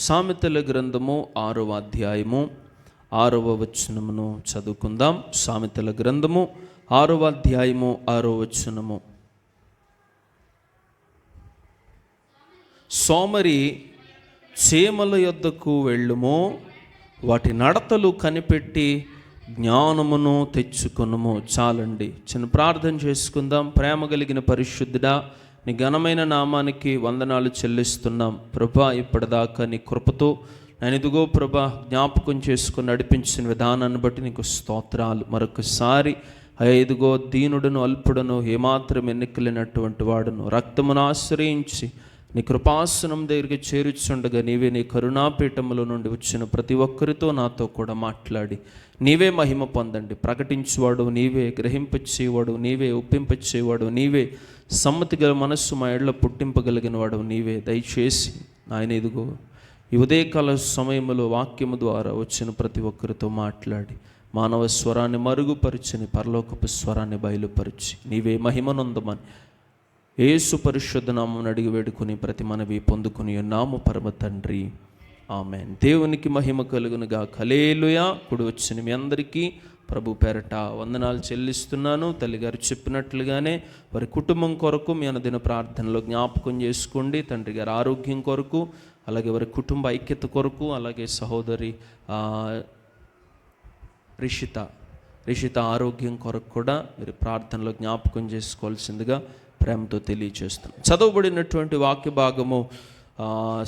సామెతల గ్రంథము 6వ అధ్యాయము 6వ వచనమును చదువుకుందాం. సామెతల గ్రంథము 6వ అధ్యాయము 6వ వచనము. సోమరి చీమల యొద్దకు వెళ్ళుము, వాటి నడతలు కనిపెట్టి జ్ఞానమును తెచ్చుకొనుము. చాలండి, చిన్న ప్రార్థన చేసుకుందాం. ప్రేమ కలిగిన పరిశుద్ధుడా, నీ ఘనమైన నామానికి వందనాలు చెల్లిస్తున్నాం ప్రభా. ఇప్పటిదాకా నీ కృపతో నేను ఇదిగో ప్రభా జ్ఞాపకం చేసుకుని నడిపించిన విధానాన్ని బట్టి నీకు స్తోత్రాలు. మరొకసారి ఇదిగో దీనుడును అల్పుడను ఏమాత్రం ఎన్నికలేనటువంటి వాడును రక్తమును ఆశ్రయించి నీ కృపాసనం దగ్గరికి చేర్చుండగా నీవే నీ కరుణాపీఠముల నుండి వచ్చిన ప్రతి ఒక్కరితో నాతో కూడా మాట్లాడి నీవే మహిమ పొందండి. ప్రకటించేవాడు నీవే, గ్రహింపచేవాడు నీవే, ఒప్పింపచేవాడు నీవే, సమ్మతి గల మనస్సు మా ఏళ్ళ పుట్టింపగలిగిన వాడు నీవే. దయచేసి ఆయన ఇదిగో ఈ ఉదయకాల సమయంలో వాక్యము ద్వారా వచ్చిన ప్రతి ఒక్కరితో మాట్లాడి మానవ స్వరాన్ని మరుగుపరిచి పరలోకపు స్వరాన్ని బయలుపరిచి నీవే మహిమనొందమని యేసు పరిశుద్ధ నామమున అడిగి వేడుకొని ప్రతి మనవి పొందుకుని ఉన్నాము పరమ తండ్రి, ఆమేన్. దేవునికి మహిమ కలుగునుగా. హల్లెలూయా. కూడి వచ్చిన మీ అందరికీ ప్రభు పేరట వందనాలు చెల్లిస్తున్నాను. తల్లిగారు చెప్పినట్లుగానే వారి కుటుంబం కొరకు మీ అనుదిన ప్రార్థనలో జ్ఞాపకం చేసుకోండి. తండ్రి గారి ఆరోగ్యం కొరకు, అలాగే వారి కుటుంబ ఐక్యత కొరకు, అలాగే సహోదరి రిషిత ఆరోగ్యం కొరకు కూడా మీరు ప్రార్థనలో జ్ఞాపకం చేసుకోవాల్సిందిగా ప్రేమతో తెలియచేస్తున్నాం. చదవబడినటువంటి వాక్య భాగము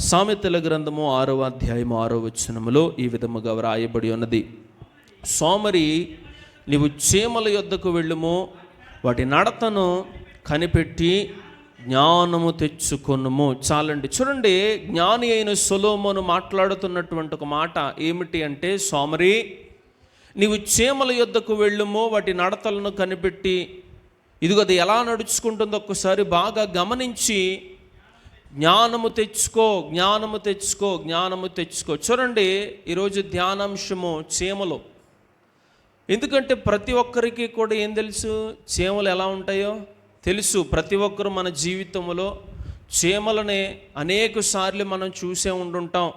సామెతల గ్రంథము 6వ అధ్యాయము 6వ వచనములో ఈ విధముగా వ్రాయబడి ఉన్నది. సోమరి నీవు చీమల యొద్దకు వెళ్ళుము, వాటి నడతను కనిపెట్టి జ్ఞానము తెచ్చుకొనుము. చాలండి. చూడండి, జ్ఞాని అయిన సొలొమోను మాట్లాడుతున్నటువంటి ఒక మాట ఏమిటి అంటే, సోమరి నీవు చీమల యొద్దకు వెళ్ళుము, వాటి నడతలను కనిపెట్టి ఇదిగో అది ఎలా నడుచుకుంటుందో ఒక్కసారి బాగా గమనించి జ్ఞానము తెచ్చుకో, జ్ఞానము తెచ్చుకో, జ్ఞానము తెచ్చుకో. చూడండి, ఈరోజు ధ్యానాంశము చీమలు. ఎందుకంటే ప్రతి ఒక్కరికి కూడా ఏం తెలుసు, చీమలు ఎలా ఉంటాయో తెలుసు. ప్రతి ఒక్కరు మన జీవితంలో చీమలనే అనేక సార్లు మనం చూసే ఉండుంటాం.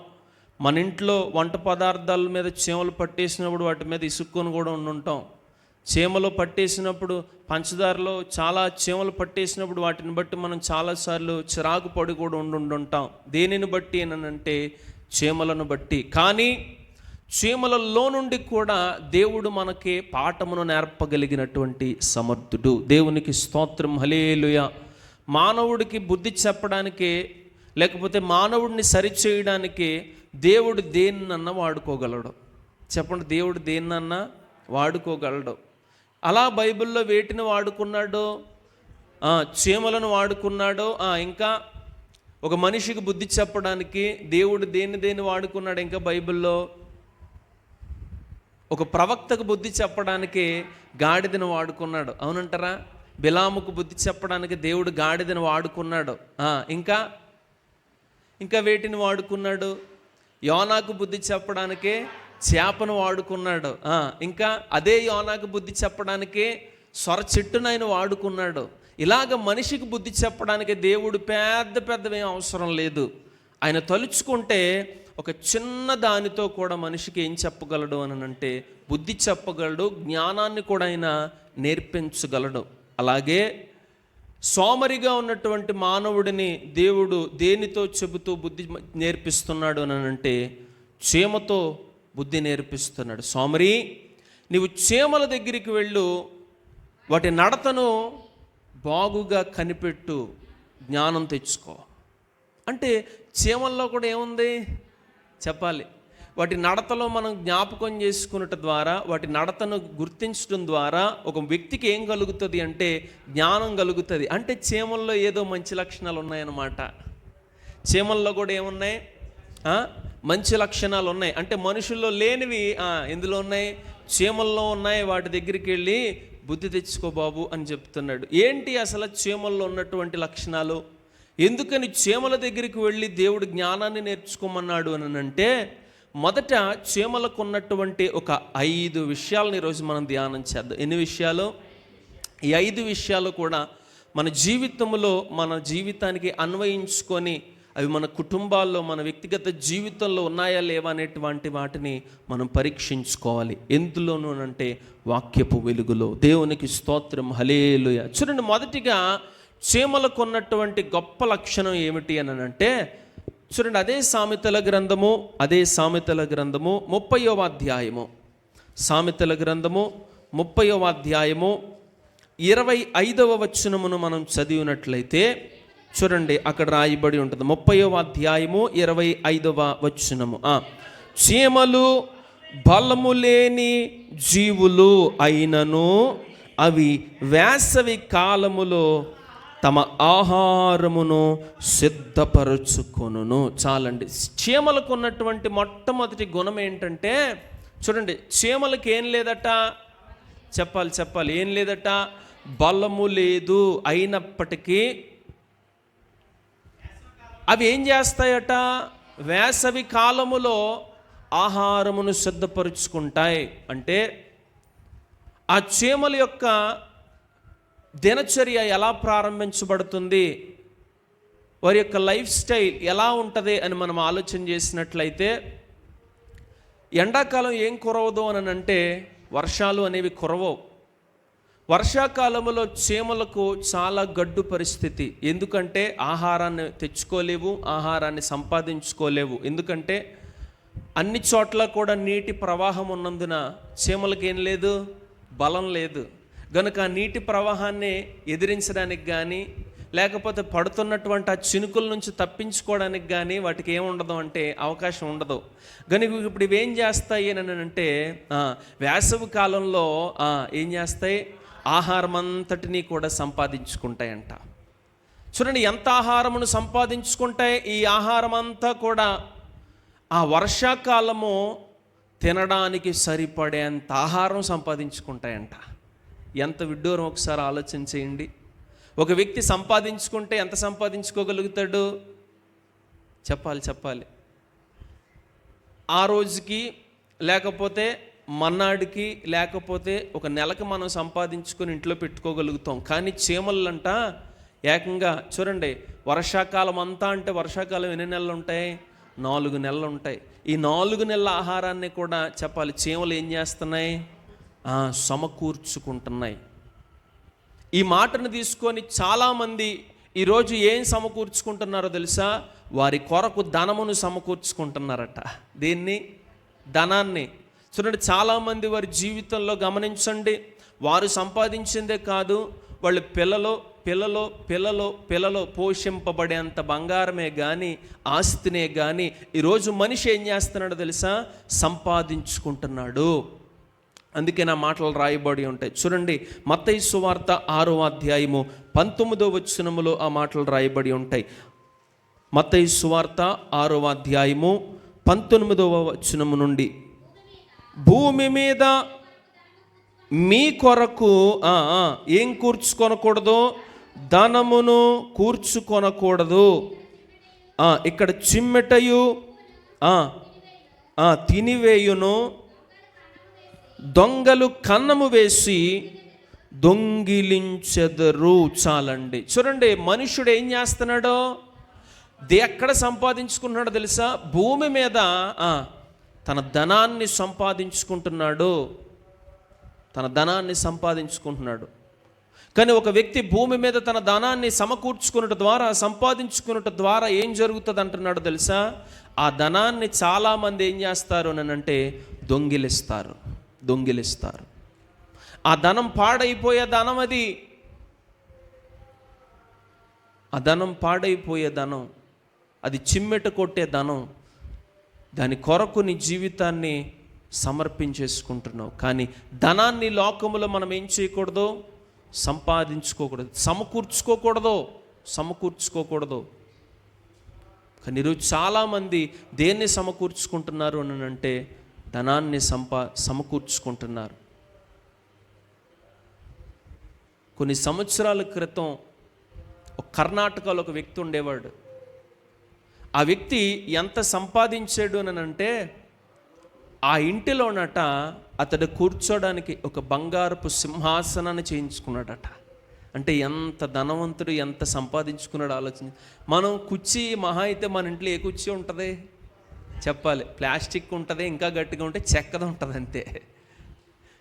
మన ఇంట్లో వంట పదార్థాల మీద చీమలు పట్టేసినప్పుడు వాటి మీద ఇసుక్కొని కూడా ఉండుంటాం. చీమలు పట్టేసినప్పుడు పంచదారలో చాలా చీమలు పట్టేసినప్పుడు వాటిని బట్టి మనం చాలాసార్లు చిరాకు పడి కూడా ఉండుంటాం. దేనిని బట్టి అంటే చీమలను బట్టి. కానీ చీమలలో నుండి కూడా దేవుడు మనకి పాఠమును నేర్పగలిగినటువంటి సమర్థుడు. దేవునికి స్తోత్రం, హల్లెలూయా. మానవుడికి బుద్ధి చెప్పడానికే, లేకపోతే మానవుడిని సరిచేయడానికి దేవుడు దేన్నన్నా వాడుకోగలడు. చెప్పండి, దేవుడు దేన్నన్నా వాడుకోగలడు. అలా బైబిల్లో వేటిని వాడుకున్నాడు? చీమలను వాడుకున్నాడు. ఇంకా ఒక మనిషికి బుద్ధి చెప్పడానికి దేవుడు దేన్ని వాడుకున్నాడు? ఇంకా బైబిల్లో ఒక ప్రవక్తకు బుద్ధి చెప్పడానికి గాడిదను వాడుకున్నాడు. అవునంటారా? బిలాముకు బుద్ధి చెప్పడానికి దేవుడు గాడిదను వాడుకున్నాడు. ఇంకా వేటిని వాడుకున్నాడు? యోనాకు బుద్ధి చెప్పడానికే చేపను వాడుకున్నాడు. ఇంకా అదే యోనాకు బుద్ధి చెప్పడానికే సొర చెట్టును ఆయన వాడుకున్నాడు. ఇలాగ మనిషికి బుద్ధి చెప్పడానికి దేవుడు పెద్దవేం అవసరం లేదు. ఆయన తలుచుకుంటే ఒక చిన్న దానితో కూడా మనిషికి ఏం చెప్పగలడు అని అంటే బుద్ధి చెప్పగలడు. జ్ఞానాన్ని కూడా ఆయన నేర్పించగలడు. అలాగే సోమరిగా ఉన్నటువంటి మానవుడిని దేవుడు దేనితో చెబుతూ బుద్ధి నేర్పిస్తున్నాడు అని అంటే చీమతో బుద్ధి నేర్పిస్తున్నాడు. సోమరి నీవు చీమల దగ్గరికి వెళ్ళు, వాటి నడతను బాగుగా కనిపెట్టు, జ్ఞానం తెచ్చుకో. అంటే చీమల్లో కూడా ఏముంది చెప్పాలి. వాటి నడతలో మనం జ్ఞాపకం చేసుకున్నట ద్వారా, వాటి నడతను గుర్తించడం ద్వారా ఒక వ్యక్తికి ఏం కలుగుతుంది అంటే జ్ఞానం కలుగుతుంది. అంటే చీమల్లో ఏదో మంచి లక్షణాలు ఉన్నాయన్నమాట. చీమల్లో కూడా ఏమున్నాయి? మంచి లక్షణాలు ఉన్నాయి. అంటే మనుషుల్లో లేనివి ఎందులో ఉన్నాయి? చీమల్లో ఉన్నాయి. వాటి దగ్గరికి వెళ్ళి బుద్ధి తెచ్చుకో బాబు అని చెప్తున్నాడు. ఏంటి అసలు చీమల్లో ఉన్నటువంటి లక్షణాలు? ఎందుకని చీమల దగ్గరికి వెళ్ళి దేవుడు జ్ఞానాన్ని నేర్చుకోమన్నాడు అని అంటే, మొదట చీమలకు ఉన్నటువంటి ఒక 5 విషయాలను ఈరోజు మనం ధ్యానం చేద్దాం. ఎన్ని విషయాలు? ఈ 5 విషయాలు కూడా మన జీవితంలో మన జీవితానికి అన్వయించుకొని అవి మన కుటుంబాల్లో, మన వ్యక్తిగత జీవితంలో ఉన్నాయా లేవా అనేటువంటి వాటిని మనం పరీక్షించుకోవాలి. ఎందులోనూ అంటే వాక్యపు వెలుగులో. దేవునికి స్తోత్రం, హల్లెలూయా. చూడండి, మొదటిగా చీమలకు ఉన్నటువంటి గొప్ప లక్షణం ఏమిటి అని అంటే, చూడండి, అదే సామెతల గ్రంథము 30వ అధ్యాయము, సామెతల గ్రంథము 30వ అధ్యాయము 25వ వచనమును మనం చదివినట్లయితే చూడండి, అక్కడ రాయబడి ఉంటుంది. 30వ అధ్యాయము 25వ వచనము. చీమలు బలము లేని జీవులు అయినను అవి వేసవి కాలములో తమ ఆహారమును సిద్ధపరచుకొనును. చాలండి. చీమలకు ఉన్నటువంటి మొట్టమొదటి గుణం ఏంటంటే, చూడండి, చీమలకు ఏం లేదట, చెప్పాలి ఏం లేదట, బలము లేదు. అయినప్పటికీ అవి ఏం చేస్తాయట, వేసవి కాలములో ఆహారమును సిద్ధపరుచుకుంటాయి. అంటే ఆ చీమల యొక్క దినచర్య ఎలా ప్రారంభించబడుతుంది, వారి యొక్క లైఫ్ స్టైల్ ఎలా ఉంటుంది అని మనం ఆలోచన చేసినట్లయితే, ఎండాకాలం ఏం కురవదు అని అంటే వర్షాలు అనేవి కురవవు. వర్షాకాలంలో చీమలకు చాలా గడ్డు పరిస్థితి. ఎందుకంటే ఆహారాన్ని తెచ్చుకోలేవు, ఆహారాన్ని సంపాదించుకోలేవు. ఎందుకంటే అన్ని చోట్ల కూడా నీటి ప్రవాహం ఉన్నందున చీమలకు ఏం లేదు, బలం లేదు. కనుక ఆ నీటి ప్రవాహాన్ని ఎదిరించడానికి కానీ, లేకపోతే పడుతున్నటువంటి ఆ చినుకుల నుంచి తప్పించుకోవడానికి కానీ వాటికి ఏముండదు అంటే అవకాశం ఉండదు. కనుక ఇప్పుడు ఇవేం చేస్తాయి అని అంటే, వేసవి కాలంలో ఏం చేస్తాయి, ఆహారం అంతటినీ కూడా సంపాదించుకుంటాయంట. చూడండి, ఎంత ఆహారమును సంపాదించుకుంటాయి. ఈ ఆహారం అంతా కూడా ఆ వర్షాకాలము తినడానికి సరిపడేంత ఆహారం సంపాదించుకుంటాయంట. ఎంత విడ్డూరం ఒకసారి ఆలోచన చేయండి. ఒక వ్యక్తి సంపాదించుకుంటే ఎంత సంపాదించుకోగలుగుతాడు, చెప్పాలి ఆ రోజుకి, లేకపోతే మన్నాడికి, లేకపోతే ఒక నెలకు మనం సంపాదించుకొని ఇంట్లో పెట్టుకోగలుగుతాం. కానీ చీమలంట ఏకంగా చూడండి, వర్షాకాలం అంతా అంటే వర్షాకాలం ఎన్ని నెలలు ఉంటాయి, 4 నెలలు ఉంటాయి. ఈ 4 నెలల ఆహారాన్ని కూడా చీమలు ఏం చేస్తున్నాయి, సమకూర్చుకుంటున్నాయి. ఈ మాటను తీసుకొని చాలామంది ఈరోజు ఏం సమకూర్చుకుంటున్నారో తెలుసా, వారి కొరకు ధనమును సమకూర్చుకుంటున్నారట. దీన్ని, ధనాన్ని. చూడండి, చాలామంది వారి జీవితంలో గమనించండి, వారు సంపాదించిందే కాదు, వాళ్ళు పిల్లలు పోషింపబడేంత బంగారమే కానీ, ఆస్తినే కానీ ఈరోజు మనిషి ఏం చేస్తున్నాడో తెలుసా, సంపాదించుకుంటున్నాడు. అందుకే నా మాటలు రాయబడి ఉంటాయి. చూడండి, మత్తయి సువార్త 6వ అధ్యాయము 19వ వచనములో ఆ మాటలు రాయబడి ఉంటాయి. మత్తయి సువార్త 6వ అధ్యాయము 19వ వచనము నుండి, భూమి మీద మీ కొరకు ఏం కూర్చుకొనకూడదు, ధనమును కూర్చుకొనకూడదు. ఇక్కడ చిమ్మెటయు తినివేయును, దొంగలు కన్నము వేసి దొంగిలించెదరు. చాలండి. చూడండి, మనుషుడు ఏం చేస్తున్నాడో, ఎక్కడ సంపాదించుకున్నాడో తెలుసా, భూమి మీద తన ధనాన్ని సంపాదించుకుంటున్నాడు. కానీ ఒక వ్యక్తి భూమి మీద తన ధనాన్ని సమకూర్చుకున్నట ద్వారా, సంపాదించుకున్నట ద్వారా ఏం జరుగుతుంది అంటున్నాడు తెలుసా, ఆ ధనాన్ని చాలామంది ఏం చేస్తారు అని అంటే దొంగిలిస్తారు. ఆ ధనం పాడైపోయే ధనం, అది చిమ్మెట కొట్టే ధనం. దాని కొరకు నీ జీవితాన్ని సమర్పించేసుకుంటున్నావు. కానీ ధనాన్ని లోకములో మనం ఏం చేయకూడదు, సంపాదించుకోకూడదు, సమకూర్చుకోకూడదు. కానీ ఈరోజు చాలామంది దేన్ని సమకూర్చుకుంటున్నారు అని అంటే ధనాన్ని సమకూర్చుకుంటున్నారు. కొన్ని సంవత్సరాల క్రితం కర్ణాటకలో ఒక వ్యక్తి ఉండేవాడు. ఆ వ్యక్తి ఎంత సంపాదించాడు అని అంటే, ఆ ఇంటిలోనట అతడు కూర్చోడానికి ఒక బంగారపు సింహాసనాన్ని చేయించుకున్నాడట. అంటే ఎంత ధనవంతుడు ఎంత సంపాదించుకున్నాడు ఆలోచన. మనం కుర్చీ మహా అయితే మన ఇంట్లో ఏ కుర్చీ ఉంటుంది చెప్పాలి, ప్లాస్టిక్ ఉంటుంది, ఇంకా గట్టిగా ఉంటే చెక్కది ఉంటుంది అంతే.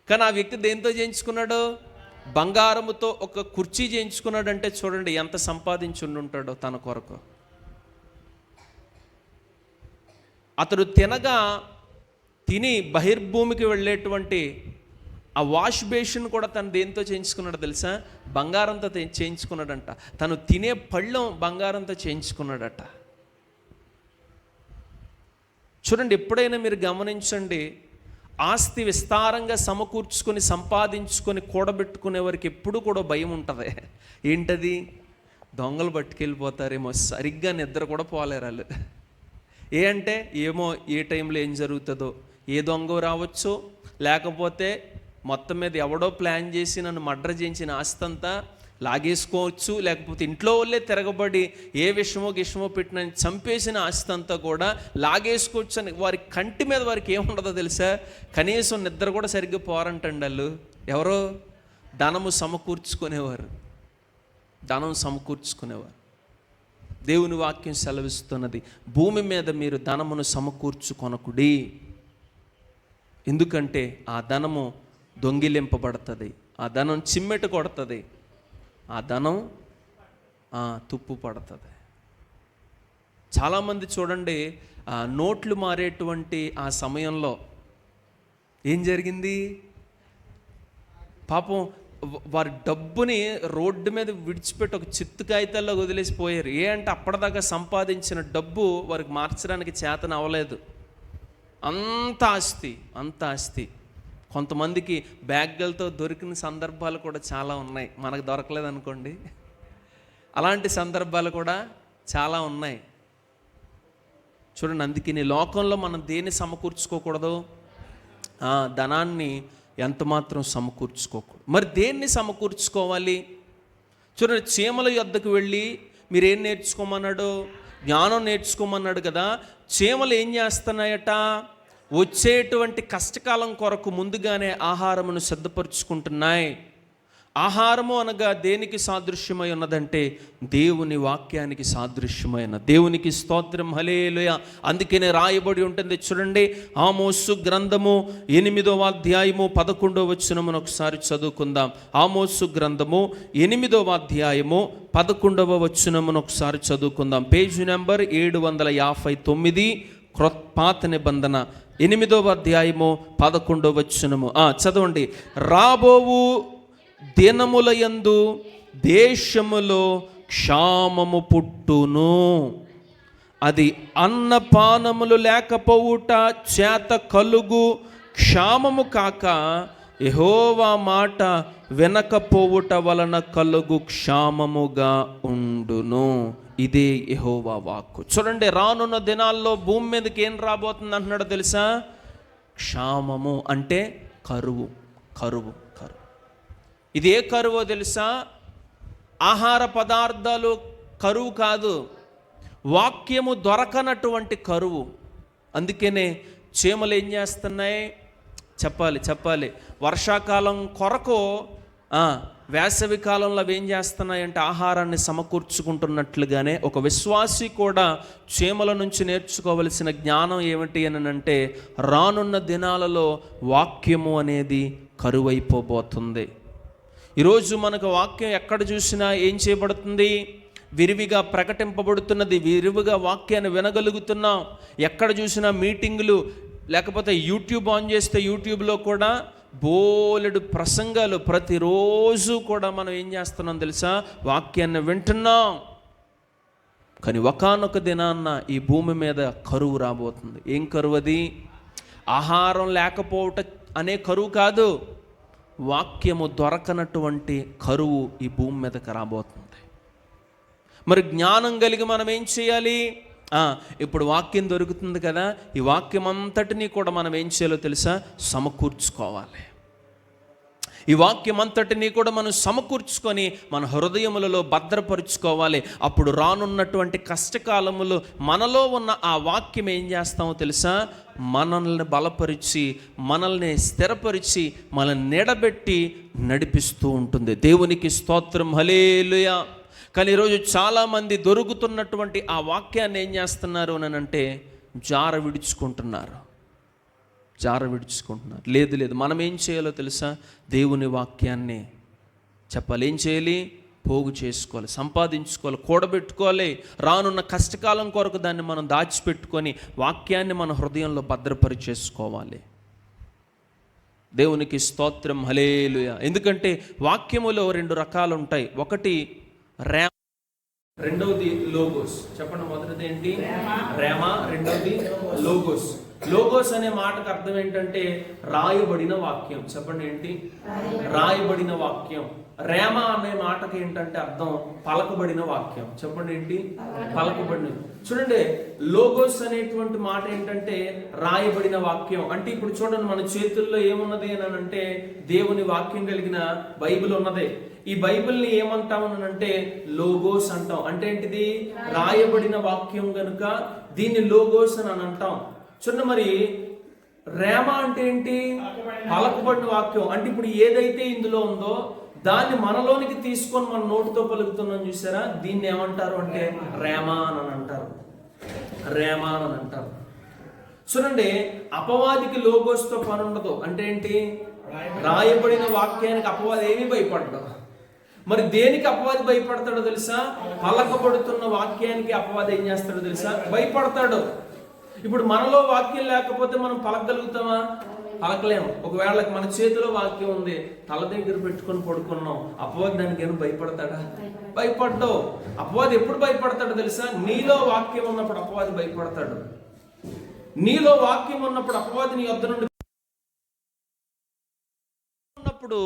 కానీ ఆ వ్యక్తి దేంతో చేయించుకున్నాడు? బంగారముతో ఒక కుర్చీ చేయించుకున్నాడు. అంటే చూడండి ఎంత సంపాదించి ఉంటాడో తన కొరకు. అతడు తిని బహిర్భూమికి వెళ్ళేటువంటి ఆ వాష్ బేసిన్ కూడా తను దేంతో చేయించుకున్నాడో తెలుసా? బంగారంతో చేయించుకున్నాడంట. తను తినే పళ్ళెం బంగారంతో చేయించుకున్నాడట. చూడండి, ఎప్పుడైనా మీరు గమనించండి, ఆస్తి విస్తారంగా సమకూర్చుకొని సంపాదించుకొని కూడబెట్టుకునే వారికి ఎప్పుడు కూడా భయం ఉంటుంది. ఏంటది? దొంగలు పట్టుకెళ్ళిపోతారేమో, సరిగ్గా నిద్ర కూడా పోలేరు వాళ్ళు. అంటే ఏమో ఏ టైంలో ఏం జరుగుతుందో, ఏ దొంగ రావచ్చో, లేకపోతే మొత్తం మీద ఎవడో ప్లాన్ చేసి నన్ను మర్డర్ చేయించిన ఆస్తి అంతా లాగేసుకోవచ్చు, లేకపోతే ఇంట్లో వాళ్ళే తిరగబడి ఏ విషమో పెట్టిన చంపేసిన ఆస్తి అంతా కూడా లాగేసుకోవచ్చు అని వారి కంటి మీద వారికి ఏముండదో తెలుసా? కనీసం నిద్ర కూడా సరిగ్గా పోరంటండి వాళ్ళు. ఎవరో ధనం సమకూర్చుకునేవారు. దేవుని వాక్యం సెలవిస్తున్నది, భూమి మీద మీరు ధనమును సమకూర్చుకొనకుడి. ఎందుకంటే ఆ ధనము దొంగిలింపబడుతుంది, ఆ ధనం చిమ్మెట కొడుతుంది, ఆ ధనం తుప్పు పడుతుంది. చాలామంది చూడండి, నోట్లు మారేటువంటి ఆ సమయంలో ఏం జరిగింది? పాపం వారి డబ్బుని రోడ్డు మీద విడిచిపెట్టి ఒక చిత్తు కాగితాల్లో వదిలేసిపోయారు. అంటే అప్పటిదాకా సంపాదించిన డబ్బు వారికి మార్చడానికి చేతన అవ్వలేదు. అంత ఆస్తి. కొంతమందికి బ్యాగ్లతో దొరికిన సందర్భాలు కూడా చాలా ఉన్నాయి. మనకు దొరకలేదు అనుకోండి, అలాంటి సందర్భాలు కూడా చాలా ఉన్నాయి. చూడండి, అందుకే నీ లోకంలో మనం దేన్ని సమకూర్చుకోకూడదు? ధనాన్ని ఎంత మాత్రం సమకూర్చుకోకూడదు. మరి దేన్ని సమకూర్చుకోవాలి? చూడండి, చీమల యొద్దకు వెళ్ళి మీరేం నేర్చుకోమన్నాడు? జ్ఞానం నేర్చుకోమన్నాడు కదా. చీమలు ఏం చేస్తున్నాయట? వచ్చేటువంటి కష్టకాలం కొరకు ముందుగానే ఆహారమును సిద్ధపరుచుకుంటున్నాయి. ఆహారము అనగా దేనికి సాదృశ్యమై ఉన్నదంటే దేవుని వాక్యానికి సాదృశ్యమైన. దేవునికి స్తోత్రం, హల్లెలూయా. అందుకనే రాయబడి ఉంటుంది చూడండి, ఆమోసు గ్రంథము 8వ అధ్యాయము 11వ వచనమును ఒకసారి చదువుకుందాం. ఆమోసు గ్రంథము 8వ అధ్యాయము 11వ వచనమును ఒకసారి చదువుకుందాం. పేజ్ నెంబర్ 759, పాత నిబంధన 8వ అధ్యాయము 11వ వచనము. చదవండి. రాబోవు దినములయందు దేశములో క్షామము పుట్టును, అది అన్నపానములు లేకపోవుట చేత కలుగు క్షామము కాక యెహోవా మాట వినకపోవుట వలన కలుగు క్షామముగా ఉండును. ఇదే యెహోవా వాక్కు. చూడండి, రానున్న దినాల్లో భూమి మీదకి ఏం రాబోతుంది అంటున్నాడో తెలుసా? క్షామము అంటే కరువు. ఇదే కరువో తెలుసా? ఆహార పదార్థాలు కరువు కాదు, వాక్యము దొరకనటువంటి కరువు. అందుకనే చీమలు ఏం చేస్తున్నాయి? చెప్పాలి వర్షాకాలం కొరకు వేసవి కాలంలో అవి ఏం చేస్తున్నాయంటే ఆహారాన్ని సమకూర్చుకుంటున్నట్లుగానే ఒక విశ్వాసి కూడా చీమల నుంచి నేర్చుకోవలసిన జ్ఞానం ఏమిటి అని అంటే, రానున్న దినాలలో వాక్యము అనేది కరువైపోబోతుంది. ఈరోజు మనకు వాక్యం ఎక్కడ చూసినా ఏం చేయబడుతుంది? విరివిగా ప్రకటింపబడుతున్నది, విరివిగా వాక్యాన్ని వినగలుగుతున్నాం. ఎక్కడ చూసినా మీటింగులు, లేకపోతే యూట్యూబ్ ఆన్ చేస్తే యూట్యూబ్లో కూడా బోలెడు ప్రసంగాలు. ప్రతిరోజు కూడా మనం ఏం చేస్తున్నాం తెలుసా? వాక్యాన్ని వింటున్నాం. కానీ ఒకానొక దినాన్న ఈ భూమి మీద కరువు రాబోతుంది. ఏం కరువు అది? ఆహారం లేకపోవట అనే కరువు కాదు, వాక్యము దొరకనటువంటి కరువు ఈ భూమి మీదకి రాబోతుంది. మరి జ్ఞానం కలిగి మనం ఏం చేయాలి? ఇప్పుడు వాక్యం దొరుకుతుంది కదా, ఈ వాక్యం అంతటినీ కూడా మనం ఏం చేయాలో తెలుసా? సమకూర్చుకోవాలి. ఈ వాక్యం అంతటినీ కూడా మనం సమకూర్చుకొని మన హృదయములలో భద్రపరుచుకోవాలి. అప్పుడు రానున్నటువంటి కష్టకాలములో మనలో ఉన్న ఆ వాక్యం ఏం చేస్తామో తెలుసా, మనల్ని బలపరిచి, మనల్ని స్థిరపరిచి, మనల్ని నిడబెట్టి నడిపిస్తూ ఉంటుంది. దేవునికి స్తోత్రం, హల్లెలూయా. కానీ ఈరోజు చాలామంది దొరుకుతున్నటువంటి ఆ వాక్యాన్ని ఏం చేస్తున్నారు అని అంటే జార విడుచుకుంటున్నారు. లేదు, మనం ఏం చేయాలో తెలుసా, దేవుని వాక్యాన్ని చెప్పాలి. ఏం చేయాలి? పోగు చేసుకోవాలి, సంపాదించుకోవాలి, కూడబెట్టుకోవాలి. రానున్న కష్టకాలం కొరకు దాన్ని మనం దాచిపెట్టుకొని వాక్యాన్ని మన హృదయంలో భద్రపరిచేసుకోవాలి. దేవునికి స్తోత్రం, హల్లెలూయా. ఎందుకంటే వాక్యములో 2 రకాలు ఉంటాయి. ఒకటి రేమ, రెండవది లోగోస్. చెప్పండి, మొదటిది ఏంటి? రేమ, రెండవది లోగోస్. లోగోస్ అనే మాటకు అర్థం ఏంటంటే రాయబడిన వాక్యం. చెప్పండి, ఏంటి? రాయబడిన వాక్యం. రేమ అనే మాటకి ఏంటంటే అర్థం పలకబడిన వాక్యం. చెప్పండి, ఏంటి? పలకబడిన. చూడండి, లోగోస్ అనేటువంటి మాట ఏంటంటే రాయబడిన వాక్యం. అంటే ఇప్పుడు చూడండి, మన చేతుల్లో ఏమున్నది అని అంటే దేవుని వాక్యం కలిగిన బైబిల్ ఉన్నది. ఈ బైబిల్ని ఏమంటామని అంటే లోగోస్ అంటాం. అంటే ఏంటిది? రాయబడిన వాక్యం కనుక దీన్ని లోగోస్ అని అంటాం. చూడండి, మరి రేమ అంటే ఏంటి? పలకబడిన వాక్యం. అంటే ఇప్పుడు ఏదైతే ఇందులో ఉందో దాన్ని మనలోనికి తీసుకొని మన నోటితో పలుకుతున్నాం, చూసారా? దీన్ని ఏమంటారు అంటే రేమ అని అంటారు. రేమ అని అంటారు. చూడండి, అపవాదికి లోగోస్తో పని ఉండదు. అంటే ఏంటి? రాయబడిన వాక్యానికి అపవాది ఏమీ భయపడదు. మరి దేనికి అపవాది భయపడతాడో తెలుసా? పలకబడుతున్న వాక్యానికి అపవాది ఏం చేస్తాడో తెలుసా? భయపడతాడు. ఇప్పుడు మనలో వాక్యం లేకపోతే మనం పలకగలుగుతామా? పలకలేము. ఒకవేళ మన చేతిలో వాక్యం ఉంది, తల దగ్గర పెట్టుకొని పడుకున్నాం, అపవాది దానికి ఏమైనా భయపడతాడా? భయపడ్డావు. అపవాది ఎప్పుడు భయపడతాడో తెలుసా? నీలో వాక్యం ఉన్నప్పుడు అపవాది భయపడతాడు. నీలో వాక్యం ఉన్నప్పుడు అపవాది నీ వద్ద నుండి ఉన్నప్పుడు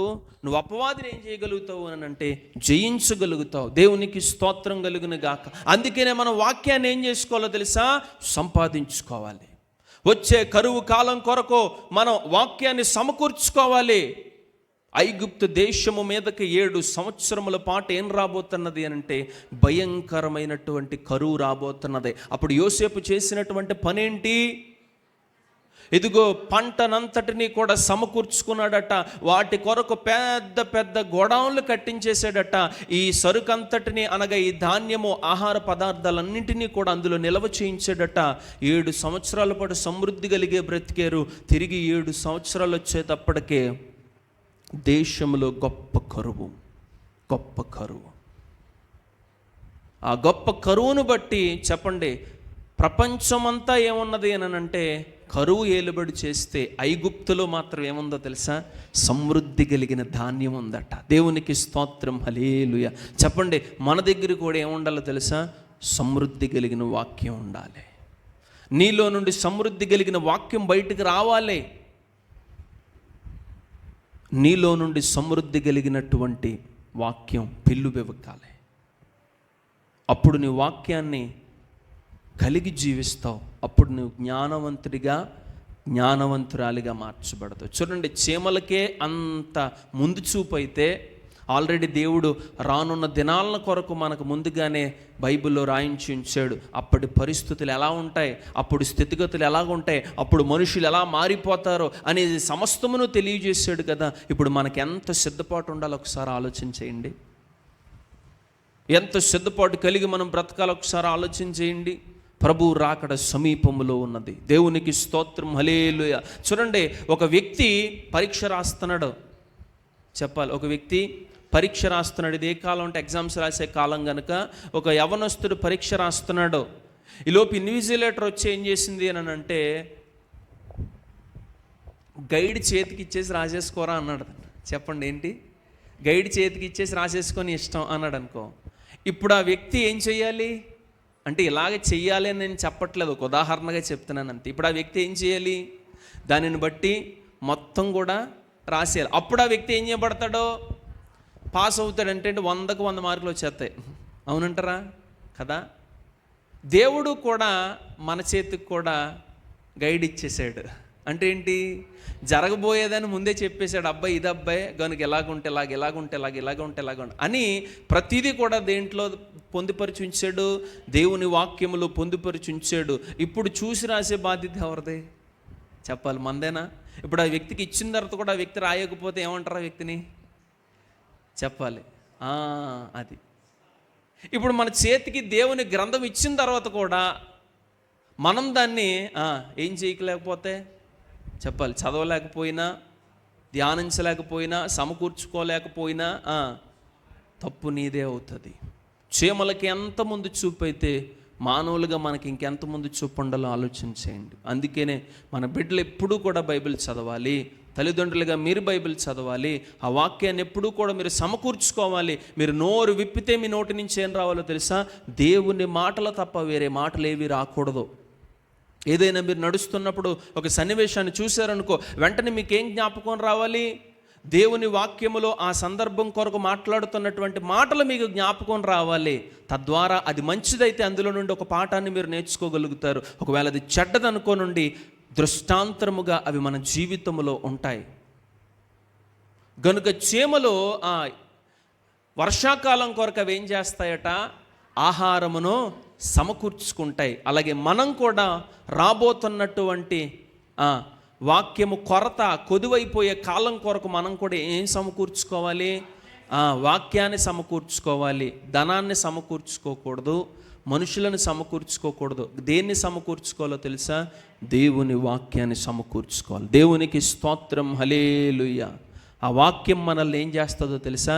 నువ్వు అపవాదిని ఏం చేయగలుగుతావు అని అంటే జయించగలుగుతావు. దేవునికి స్తోత్రం కలుగును గాక. అందుకనే మనం వాక్యాన్ని ఏం చేసుకోవాలో తెలుసా? సంపాదించుకోవాలి. వచ్చే కరువు కాలం కొరకు మనం వాక్యాన్ని సమకూర్చుకోవాలి. ఐగుప్తు దేశము మీదకి 7 సంవత్సరముల పాటు ఏం రాబోతున్నది అని అంటే భయంకరమైనటువంటి కరువు రాబోతున్నది. అప్పుడు యోసేపు చేసినటువంటి పనేంటి? ఇదిగో పంటనంతటినీ కూడా సమకూర్చుకున్నాడట. వాటి కొరకు పెద్ద పెద్ద గోడౌన్లు కట్టించేసాడట. ఈ సరుకంతటిని అనగా ఈ ధాన్యము, ఆహార పదార్థాలన్నింటినీ కూడా అందులో నిల్వ చేయించాడట. 7 సంవత్సరాల పాటు సమృద్ధి కలిగే బ్రతికారు. తిరిగి 7 సంవత్సరాలు వచ్చేటప్పటికే దేశంలో గొప్ప కరువు. ఆ గొప్ప కరువును బట్టి చెప్పండి, ప్రపంచమంతా ఏమున్నది అని అంటే కరువు ఏలుబడి చేస్తే ఐగుప్తులో మాత్రం ఏముందో తెలుసా? సమృద్ధి కలిగిన ధాన్యం ఉందట. దేవునికి స్తోత్రం, హల్లెలూయా. చెప్పండి, మన దగ్గర కూడా ఏముండాలో తెలుసా? సమృద్ధి కలిగిన వాక్యం ఉండాలి. నీలో నుండి సమృద్ధి కలిగిన వాక్యం బయటికి రావాలి. నీలో నుండి సమృద్ధి కలిగినటువంటి వాక్యం పెళ్ళుబెవకాలి. అప్పుడు నీ వాక్యాన్ని కలిగి జీవిస్తావు. అప్పుడు నువ్వు జ్ఞానవంతురాలిగా మార్చబడతావు. చూడండి, చీమలకే అంత ముందు చూపు అయితే ఆల్రెడీ దేవుడు రానున్న దినాల కొరకు మనకు ముందుగానే బైబిల్లో రాయించి ఉంచాడు. అప్పటి పరిస్థితులు ఎలా ఉంటాయి, అప్పుడు స్థితిగతులు ఎలా ఉంటాయి, అప్పుడు మనుషులు ఎలా మారిపోతారో అనేది సమస్తమును తెలియజేశాడు కదా. ఇప్పుడు మనకి ఎంత సిద్ధపాటు ఉండాలో ఒకసారి ఆలోచించేయండి. ఎంత సిద్ధపాటు కలిగి మనం బ్రతకాలో ఒకసారి ఆలోచించేయండి. ప్రభు రాకడ సమీపములో ఉన్నది. దేవునికి స్తోత్రం, హల్లెలూయా. చూడండి, ఒక వ్యక్తి పరీక్ష రాస్తున్నాడు. చెప్పాలి, ఒక వ్యక్తి పరీక్ష రాస్తున్నాడు. ఇది ఏ కాలం అంటే ఎగ్జామ్స్ రాసే కాలం కనుక ఒక యవనస్తుడు పరీక్ష రాస్తున్నాడు. ఈలోపు ఇన్విజిలేటర్ వచ్చి ఏం చేసింది అని అంటే గైడ్ చేతికి ఇచ్చేసి రాసేసుకోరా అన్నాడు. చెప్పండి, ఏంటి? గైడ్ చేతికి ఇచ్చేసి రాసేసుకొని ఇష్టం అన్నాడు అనుకో. ఇప్పుడు ఆ వ్యక్తి ఏం చేయాలి అంటే ఇలాగే చెయ్యాలి అని నేను చెప్పట్లేదు, ఒక ఉదాహరణగా చెప్తున్నాను అంతే. ఇప్పుడు ఆ వ్యక్తి ఏం చేయాలి? దానిని బట్టి మొత్తం కూడా రాసేయాలి. అప్పుడు ఆ వ్యక్తి ఏం చేయబడతాడో? పాస్ అవుతాడంటే 100కు 100 మార్కులు వచ్చేస్తాయి. అవునంటారా కదా? దేవుడు కూడా మన చేతికి కూడా గైడ్ ఇచ్చేసాడు. అంటే ఏంటి? జరగబోయేదని ముందే చెప్పేశాడు. అబ్బాయి ఇది అబ్బాయి గనుక ఎలాగుంటే ఎలాగుంటే ఇలాగుంటే అని ప్రతిదీ కూడా దేంట్లో పొందుపరిచి ఉంచాడు? దేవుని వాక్యములో పొందుపరిచి ఉంచాడు. ఇప్పుడు చూసి రాసే బాధ్యత ఎవరిది? చెప్పాలి, మందేనా? ఇప్పుడు ఆ వ్యక్తికి ఇచ్చిన తర్వాత కూడా ఆ వ్యక్తి రాయకపోతే ఏమంటారు ఆ వ్యక్తిని? చెప్పాలి, అది. ఇప్పుడు మన చేతికి దేవుని గ్రంథం ఇచ్చిన తర్వాత కూడా మనం దాన్ని ఏం చేయలేకపోతే, చెప్పాలి, చదవలేకపోయినా, ధ్యానించలేకపోయినా, సమకూర్చుకోలేకపోయినా తప్పు నీదే అవుతుంది. చీమలకి ఎంత ముందు చూపు అయితే మానవులుగా మనకి ఇంకెంత ముందు చూపు ఉండాలో ఆలోచించేయండి. అందుకనే మన బిడ్డలు ఎప్పుడూ కూడా బైబిల్ చదవాలి. తల్లిదండ్రులుగా మీరు బైబిల్ చదవాలి. ఆ వాక్యాన్ని ఎప్పుడూ కూడా మీరు సమకూర్చుకోవాలి. మీరు నోరు విప్పితే మీ నోటి నుంచి ఏం రావాలో తెలుసా? దేవుని మాటలు తప్ప వేరే మాటలు ఏవి రాకూడదు. ఏదైనా మీరు నడుస్తున్నప్పుడు ఒక సన్నివేశాన్ని చూశారనుకో, వెంటనే మీకేం జ్ఞాపకం రావాలి? దేవుని వాక్యములో ఆ సందర్భం కొరకు మాట్లాడుతున్నటువంటి మాటలు మీకు జ్ఞాపకం రావాలి. తద్వారా అది మంచిదైతే అందులో నుండి ఒక పాఠాన్ని మీరు నేర్చుకోగలుగుతారు. ఒకవేళ అది చెడ్డదనుకోనుండి దృష్టాంతరముగా అవి మన జీవితంలో ఉంటాయి. గనుక చీమలు వర్షాకాలం కొరకు అవి ఏం చేస్తాయట? ఆహారమును సమకూర్చుకుంటాయి. అలాగే మనం కూడా రాబోతున్నటువంటి వాక్యము కొరత కొదువైపోయే కాలం కొరకు మనం కూడా ఏం సమకూర్చుకోవాలి? వాక్యాన్ని సమకూర్చుకోవాలి. ధనాన్ని సమకూర్చుకోకూడదు, మనుషులను సమకూర్చుకోకూడదు. దేన్ని సమకూర్చుకోవాలో తెలుసా? దేవుని వాక్యాన్ని సమకూర్చుకోవాలి. దేవునికి స్తోత్రం, హల్లెలూయా. ఆ వాక్యం మనల్ని ఏం చేస్తుందో తెలుసా?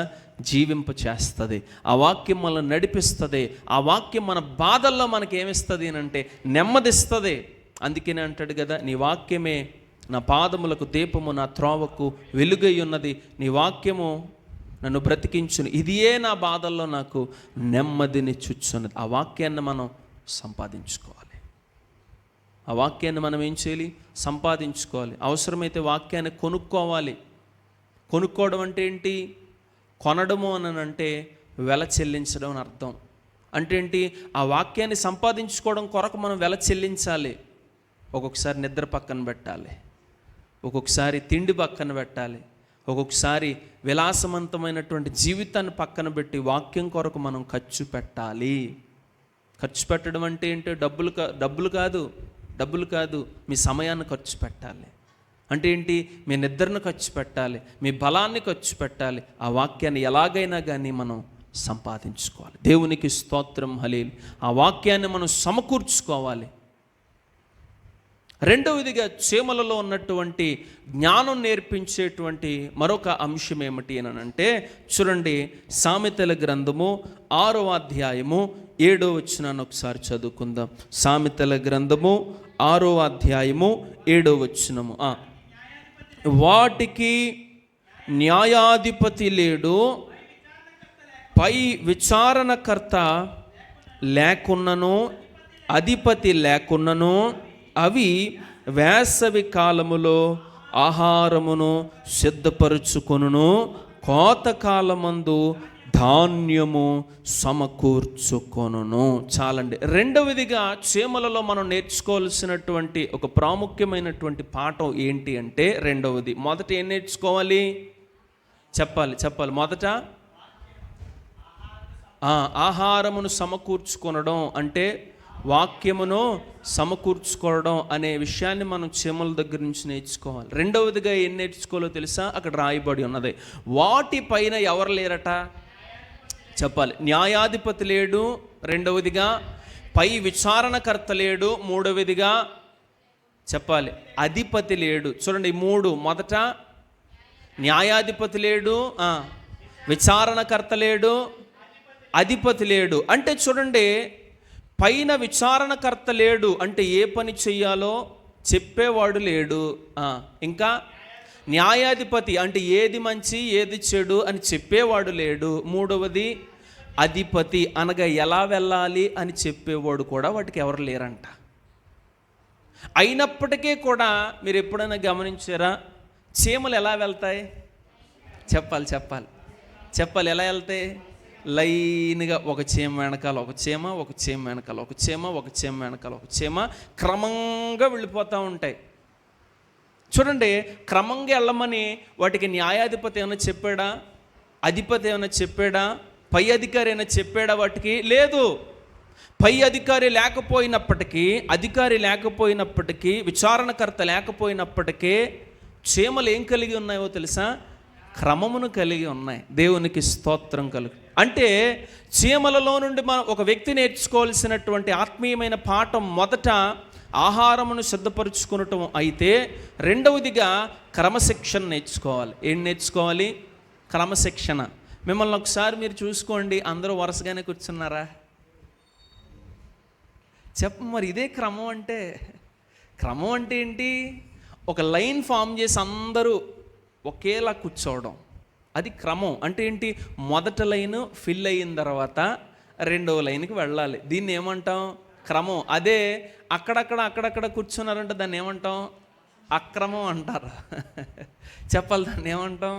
జీవింప చేస్తుంది. ఆ వాక్యం మనల్ని నడిపిస్తుంది. ఆ వాక్యం మన బాధల్లో మనకి ఏమిస్తుంది అంటే నెమ్మదిస్తుంది. అందుకనే అంటాడు కదా, నీ వాక్యమే నా పాదములకు దీపము, నా త్రోవకు వెలుగై ఉన్నది. నీ వాక్యము నన్ను బ్రతికించును. ఇదియే నా బాధల్లో నాకు నెమ్మదిని చుచ్చున్నది. ఆ వాక్యాన్ని మనం సంపాదించుకోవాలి. ఆ వాక్యాన్ని మనం ఏం చేయాలి? సంపాదించుకోవాలి. అవసరమైతే వాక్యాన్ని కొనుక్కోవాలి. కొనుక్కోవడం అంటే ఏంటి? కొనడము అని అంటే వెల చెల్లించడం అని అర్థం. అంటే ఏంటి? ఆ వాక్యాన్ని సంపాదించుకోవడం కొరకు మనం వెల చెల్లించాలి. ఒక్కొక్కసారి నిద్ర పక్కన పెట్టాలి, ఒక్కొక్కసారి తిండి పక్కన పెట్టాలి, ఒక్కొక్కసారి విలాసవంతమైనటువంటి జీవితాన్ని పక్కన పెట్టి వాక్యం కొరకు మనం ఖర్చు పెట్టాలి. ఖర్చు పెట్టడం అంటే ఏంటో డబ్బులు కాదు, మీ సమయాన్ని ఖర్చు పెట్టాలి. అంటే ఏంటి? మీ నిద్రను ఖర్చు పెట్టాలి, మీ బలాన్ని ఖర్చు పెట్టాలి. ఆ వాక్యాన్ని ఎలాగైనా కానీ మనం సంపాదించుకోవాలి. దేవునికి స్తోత్రం, హల్లెలూయా. ఆ వాక్యాన్ని మనం సమకూర్చుకోవాలి. రెండవదిగా చీమలలో ఉన్నటువంటి జ్ఞానం నేర్పించేటువంటి మరొక అంశం ఏమిటి అని అంటే, చూడండి, సామెతల గ్రంథము 6వ అధ్యాయము 7వ వచనాన్ని ఒకసారి చదువుకుందాం. సామెతల గ్రంథము 6వ అధ్యాయము 7వ వచనము. వాటికి న్యాయాధిపతి లేడు, పై విచారణకర్త లేకున్నను, అధిపతి లేకున్నను, అవి వేసవి కాలములో ఆహారమును సిద్ధపరుచుకొనును, కోతకాలమందు ధాన్యము సమకూర్చుకొనును. చాలండి. రెండవదిగా చీమలలో మనం నేర్చుకోవాల్సినటువంటి ఒక ప్రాముఖ్యమైనటువంటి పాఠం ఏంటి అంటే, రెండవది, మొదట ఏం నేర్చుకోవాలి? చెప్పాలి. మొదట ఆహారమును సమకూర్చుకొనడం అంటే వాక్యమును సమకూర్చుకోవడం అనే విషయాన్ని మనం చీమల దగ్గర నుంచి నేర్చుకోవాలి. రెండవదిగా ఏం నేర్చుకోవాలో తెలుసా? అక్కడ రాయబడి ఉన్నది, వాటిపైన ఎవరు లేరట? చెప్పాలి, న్యాయాధిపతి లేడు. రెండవదిగా పై విచారణకర్త లేడు. మూడవదిగా చెప్పాలి, అధిపతి లేడు. చూడండి, ఈ మూడు. మొదట న్యాయాధిపతి లేడు, విచారణకర్త లేడు, అధిపతి లేడు. అంటే చూడండి, పైన విచారణకర్త లేడు అంటే ఏ పని చెయ్యాలో చెప్పేవాడు లేడు. ఇంకా న్యాయాధిపతి అంటే ఏది మంచి ఏది చెడు అని చెప్పేవాడు లేడు. మూడవది అధిపతి అనగా ఎలా వెళ్ళాలి అని చెప్పేవాడు కూడా వాటికి ఎవరు లేరంట. అయినప్పటికీ కూడా మీరు ఎప్పుడైనా గమనించారా? చీమలు ఎలా వెళ్తాయి? చెప్పాలి ఎలా వెళ్తాయి? లైన్గా ఒక చీమ వెనకాల ఒక చీమ, ఒక చీమ వెనకాల ఒక చీమ, ఒక చీమ వెనకాల ఒక చీమ, క్రమంగా వెళ్ళిపోతూ ఉంటాయి. చూడండి, క్రమంగా వెళ్ళమని వాటికి న్యాయాధిపతి ఏమైనా చెప్పాడా? అధిపతి ఏమైనా చెప్పాడా? పై అధికారి ఏమైనా చెప్పాడా? వాటికి లేదు. పై అధికారి లేకపోయినప్పటికీ విచారణకర్త లేకపోయినప్పటికీ చీమలు ఏం కలిగి ఉన్నాయో తెలుసా? క్రమమును కలిగి ఉన్నాయి. దేవునికి స్తోత్రం కలుగు. అంటే చీమలలో నుండి మనం ఒక వ్యక్తి నేర్చుకోవాల్సినటువంటి ఆత్మీయమైన పాఠం మొదట ఆహారమును సిద్ధపరుచుకునటం అయితే, రెండవదిగా క్రమశిక్షణ నేర్చుకోవాలి. ఏం నేర్చుకోవాలి? క్రమశిక్షణ. మిమ్మల్ని ఒకసారి మీరు చూసుకోండి, అందరూ వరుసగానే కూర్చున్నారా? మరి ఇదే క్రమం అంటే? క్రమం అంటే ఏంటి? ఒక లైన్ ఫామ్ చేసి అందరూ ఒకేలా కూర్చోవడం, అది క్రమం. అంటే ఏంటి? మొదట లైన్ ఫిల్ అయిన తర్వాత రెండవ లైన్కి వెళ్ళాలి. దీన్ని ఏమంటాం? క్రమం. అదే అక్కడక్కడ కూర్చున్నారంటే దాన్ని ఏమంటాం? అక్రమం అంటారు. చెప్పాలి, దాన్ని ఏమంటాం?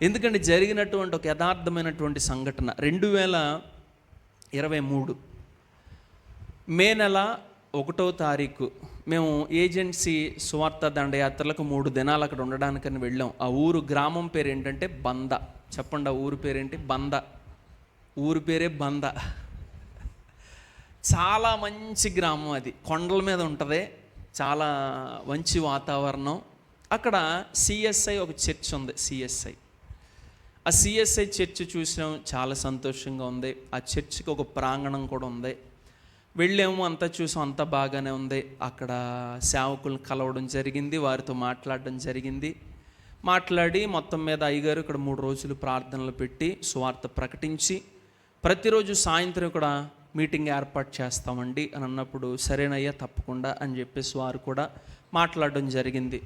ఎందుకంటే జరిగినటువంటి ఒక యథార్థమైనటువంటి సంఘటన 2023 మే నెల 1వ తారీఖు మేము ఏజెన్సీ సువార్త దండయాత్రలకు 3 దినాలు అక్కడ ఉండడానికని వెళ్ళాం. ఆ ఊరు గ్రామం పేరు ఏంటంటే బంద. చెప్పండి, ఆ ఊరు పేరేంటి? బంద. ఊరు పేరే బంద. చాలా మంచి గ్రామం, అది కొండల మీద ఉంటుంది, చాలా మంచి వాతావరణం. అక్కడ సిఎస్ఐ ఒక చర్చ్ ఉంది. ఆ సిఎస్ఐ చర్చ్ చూసాం, చాలా సంతోషంగా ఉంది. ఆ చర్చికి ఒక ప్రాంగణం కూడా ఉంది. వెళ్ళాము, అంతా చూసాం, అంతా బాగానే ఉంది. అక్కడ సేవకులను కలవడం జరిగింది, వారితో మాట్లాడడం జరిగింది. మాట్లాడి మొత్తం మీద అయ్యగారు ఇక్కడ 3 రోజులు ప్రార్థనలు పెట్టి సువార్త ప్రకటించి ప్రతిరోజు సాయంత్రం కూడా మీటింగ్ ఏర్పాటు చేస్తామండి అని అన్నప్పుడు, సరేనయ్యా తప్పకుండా అని చెప్పేసి వారు కూడా మాట్లాడడం జరిగింది.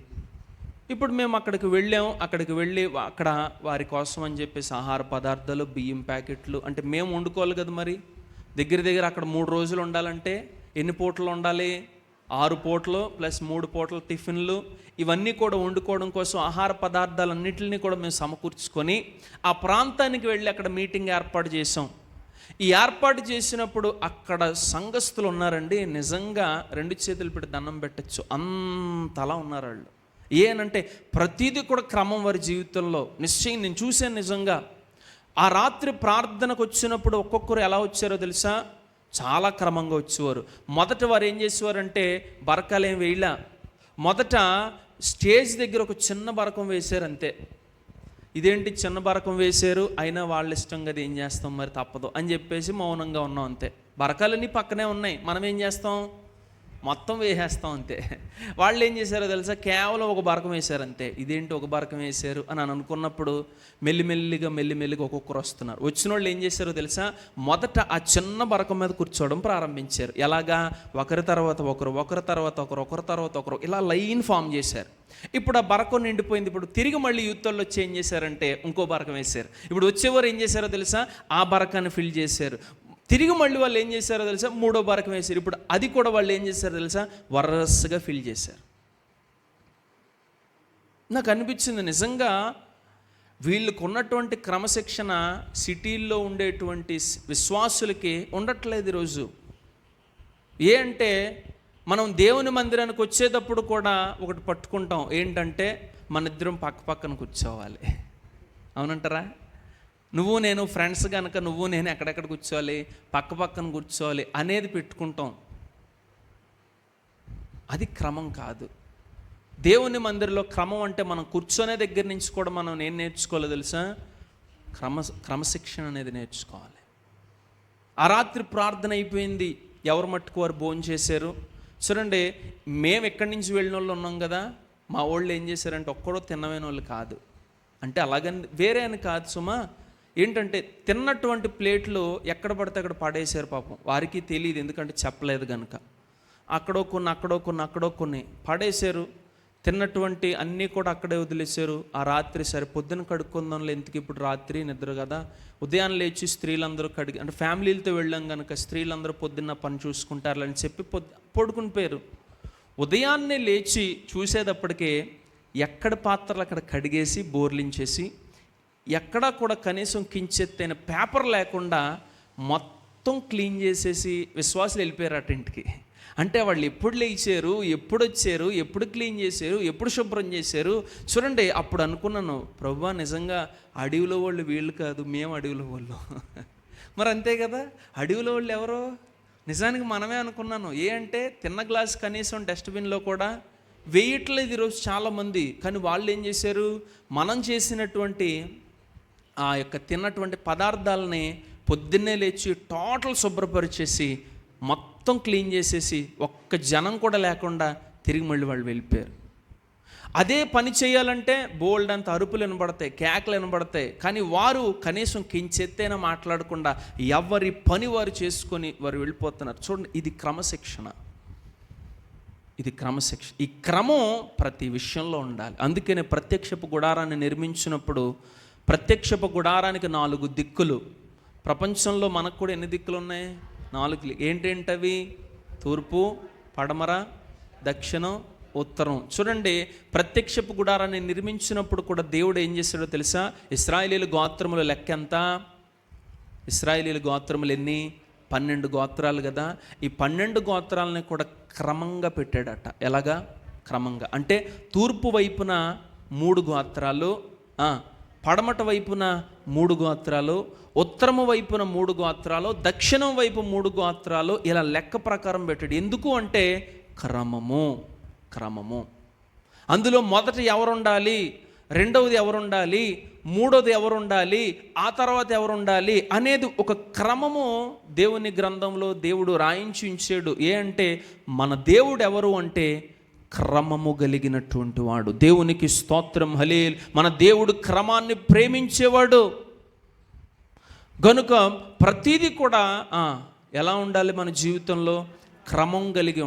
ఇప్పుడు మేము అక్కడికి వెళ్ళాము. అక్కడికి వెళ్ళి అక్కడ వారి కోసం అని చెప్పేసి ఆహార పదార్థాలు, బియ్యం ప్యాకెట్లు, అంటే మేము వండుకోవాలి కదా. మరి దగ్గర అక్కడ 3 రోజులు ఉండాలంటే ఎన్ని పూటలు ఉండాలి? 6 పూటలు ప్లస్ 3 పూటల టిఫిన్లు, ఇవన్నీ కూడా వండుకోవడం కోసం ఆహార పదార్థాలన్నింటినీ కూడా మేము సమకూర్చుకొని ఆ ప్రాంతానికి వెళ్ళి అక్కడ మీటింగ్ ఏర్పాటు చేసాం. ఈ ఏర్పాటు చేసినప్పుడు అక్కడ సంఘస్థులు ఉన్నారండి, నిజంగా 2 చేతులు పెట్టి దండం పెట్టచ్చు అంతలా ఉన్నారు వాళ్ళు. ఏనంటే ప్రతిదీ కూడా క్రమం వారి జీవితంలో. నిశ్చయం నేను చూశాను నిజంగా. ఆ రాత్రి ప్రార్థనకు వచ్చినప్పుడు ఒక్కొక్కరు ఎలా వచ్చారో తెలుసా? చాలా క్రమంగా వచ్చేవారు. మొదట వారు ఏం చేసేవారంటే బరకాలేం వేయలా. మొదట స్టేజ్ దగ్గర ఒక చిన్న బరకం వేశారు అంతే. ఇదేంటి చిన్న బరకం వేశారు, అయినా వాళ్ళ ఇష్టం కదా, ఏం చేస్తాం మరి తప్పదు అని చెప్పేసి మౌనంగా ఉన్నాం అంతే. బరకాలన్నీ పక్కనే ఉన్నాయి, మనం ఏం చేస్తాం? మొత్తం వేసేస్తాం అంతే. వాళ్ళు ఏం చేశారో తెలుసా? కేవలం ఒక బరకం వేశారు అంతే. ఇదేంటి ఒక బరకం వేశారు అని అనుకున్నప్పుడు మెల్లిమెల్లిగా ఒక్కొక్కరు వస్తున్నారు. వచ్చిన వాళ్ళు ఏం చేశారో తెలుసా? మొదట ఆ చిన్న బరకం మీద కూర్చోవడం ప్రారంభించారు. ఎలాగా? ఒకరి తర్వాత ఒకరు ఇలా లైన్ ఫామ్ చేశారు. ఇప్పుడు ఆ బరకం నిండిపోయింది. ఇప్పుడు తిరిగి మళ్ళీ యూత్లో వచ్చి ఏం చేశారంటే ఇంకో బరకం వేశారు. ఇప్పుడు వచ్చేవారు ఏం చేశారో తెలుసా? ఆ బరకాన్ని ఫిల్ చేశారు. తిరిగి మళ్ళీ వాళ్ళు ఏం చేశారో తెలుసా? 3వ బరకం వేశారు. ఇప్పుడు అది కూడా వాళ్ళు ఏం చేశారో తెలుసా? వరసగా ఫిల్ చేశారు. నాకు అనిపించింది నిజంగా వీళ్ళకు ఉన్నటువంటి క్రమశిక్షణ సిటీల్లో ఉండేటువంటి విశ్వాసులకి ఉండట్లేదు ఈరోజు. అంటే మనం దేవుని మందిరానికి వచ్చేటప్పుడు కూడా ఒకటి పట్టుకుంటాం, ఏంటంటే మన ఇద్దరం పక్కన కూర్చోవాలి. అవునంటారా? నువ్వు నేను ఫ్రెండ్స్ కనుక నువ్వు నేను ఎక్కడెక్కడ కూర్చోవాలి, పక్కన కూర్చోవాలి అనేది పెట్టుకుంటాం. అది క్రమం కాదు. దేవుని మందిరంలో క్రమం అంటే మనం కూర్చొనే దగ్గర నుంచి కూడా మనం ఏం నేర్చుకోవాలి తెలుసా? క్రమశిక్షణ అనేది నేర్చుకోవాలి. ఆ రాత్రి ప్రార్థన అయిపోయింది, ఎవరు మట్టుకు వారు భోజనం చేశారు. చూడండి, మేము ఎక్కడి నుంచి వెళ్ళిన వాళ్ళు ఉన్నాం కదా, మా వాళ్ళు ఏం చేశారంటే ఒక్కడో తిన్నమైన వాళ్ళు కాదు. అంటే అలాగని వేరే అని కాదు సుమా, ఏంటంటే తిన్నటువంటి ప్లేట్లు ఎక్కడ పడితే అక్కడ పడేశారు. పాపం వారికి తెలియదు, ఎందుకంటే చెప్పలేదు కనుక. అక్కడో కొన్ని పడేశారు. తిన్నటువంటి అన్నీ కూడా అక్కడే వదిలేశారు. ఆ రాత్రి సరే పొద్దున కడుక్కుందాంలో, ఎందుకు ఇప్పుడు రాత్రి నిద్ర కదా, ఉదయాన్ని లేచి స్త్రీలందరూ అంటే ఫ్యామిలీలతో వెళ్ళాం కనుక స్త్రీలందరూ పొద్దున్న పని చూసుకుంటారని చెప్పి పడుకుని పోయారు. ఉదయాన్నే లేచి చూసేటప్పటికే ఎక్కడ పాత్రలు అక్కడ కడిగేసి బోర్లించేసి, ఎక్కడా కూడా కనీసం కించెత్తైన పేపర్ లేకుండా మొత్తం క్లీన్ చేసేసి విశ్వాసులు వెళ్ళిపోయారు అటు ఇంటికి. అంటే వాళ్ళు ఎప్పుడు లేచారు, ఎప్పుడు వచ్చారు, ఎప్పుడు క్లీన్ చేశారు, ఎప్పుడు శుభ్రం చేశారు చూడండి. అప్పుడు అనుకున్నాను, ప్రభువా నిజంగా అడవిలో వాళ్ళు వీళ్ళు కాదు, మేము అడవిలో వాళ్ళు. మరి అంతే కదా, అడవిలో వాళ్ళు ఎవరో నిజానికి మనమే అనుకున్నాను. అంటే తిన్న గ్లాస్ కనీసం డస్ట్బిన్లో కూడా వేయట్లేదు ఈరోజు చాలామంది. కానీ వాళ్ళు ఏం చేశారు, మనం చేసినటువంటి ఆ యొక్క తిన్నటువంటి పదార్థాలని పొద్దున్నే లేచి టోటల్ శుభ్రపరిచేసి మొత్తం క్లీన్ చేసేసి ఒక్క జనం కూడా లేకుండా తిరిగి మళ్ళీ వాళ్ళు వెళ్ళిపోయారు. అదే పని చేయాలంటే బోల్డ్ అంత అరుపులు వినబడతాయి, కేకలు వినబడతాయి. కానీ వారు కనీసం కించెత్తైనా మాట్లాడకుండా ఎవరి పని వారు చేసుకొని వారు వెళ్ళిపోతున్నారు. చూడండి, ఇది క్రమశిక్షణ. ఇది క్రమశిక్షణ. ఈ క్రమం ప్రతి విషయంలో ఉండాలి. అందుకనే ప్రత్యక్షపు గుడారాన్ని నిర్మించినప్పుడు ప్రత్యక్షపు గుడారానికి 4 దిక్కులు. ప్రపంచంలో మనకు కూడా ఎన్ని దిక్కులు ఉన్నాయి? 4. ఏంటేంటవి? తూర్పు, పడమర, దక్షిణం, ఉత్తరం. చూడండి, ప్రత్యక్షపు గుడారాన్ని నిర్మించినప్పుడు కూడా దేవుడు ఏం చేశాడో తెలుసా? ఇశ్రాయేలీయుల గోత్రముల లెక్క ఎంత? ఇశ్రాయేలీయుల గోత్రములు ఎన్ని? 12 గోత్రాలు కదా. ఈ 12 గోత్రాలని కూడా క్రమంగా పెట్టాడట. ఎలాగా? క్రమంగా అంటే తూర్పు వైపున 3 గోత్రాలు, పడమట వైపున 3 గోత్రాలు, ఉత్తరము వైపున 3 గోత్రాలు, దక్షిణం వైపు 3 గోత్రాలు, ఇలా లెక్క ప్రకారం పెట్టాడు. ఎందుకు అంటే క్రమము. అందులో మొదట ఎవరుండాలి, రెండవది ఎవరుండాలి, మూడోది ఎవరుండాలి, ఆ తర్వాత ఎవరుండాలి అనేది ఒక క్రమము దేవుని గ్రంథంలో దేవుడు రాయించి ఉంచాడు. అంటే మన దేవుడు ఎవరు అంటే క్రమము కలిగినటువంటి వాడు. దేవునికి స్తోత్రం, హల్లెలూయా. మన దేవుడు క్రమాన్ని ప్రేమించేవాడు గనుక ప్రతిదీ కూడా ఎలా ఉండాలి? మన జీవితంలో క్రమం కలిగి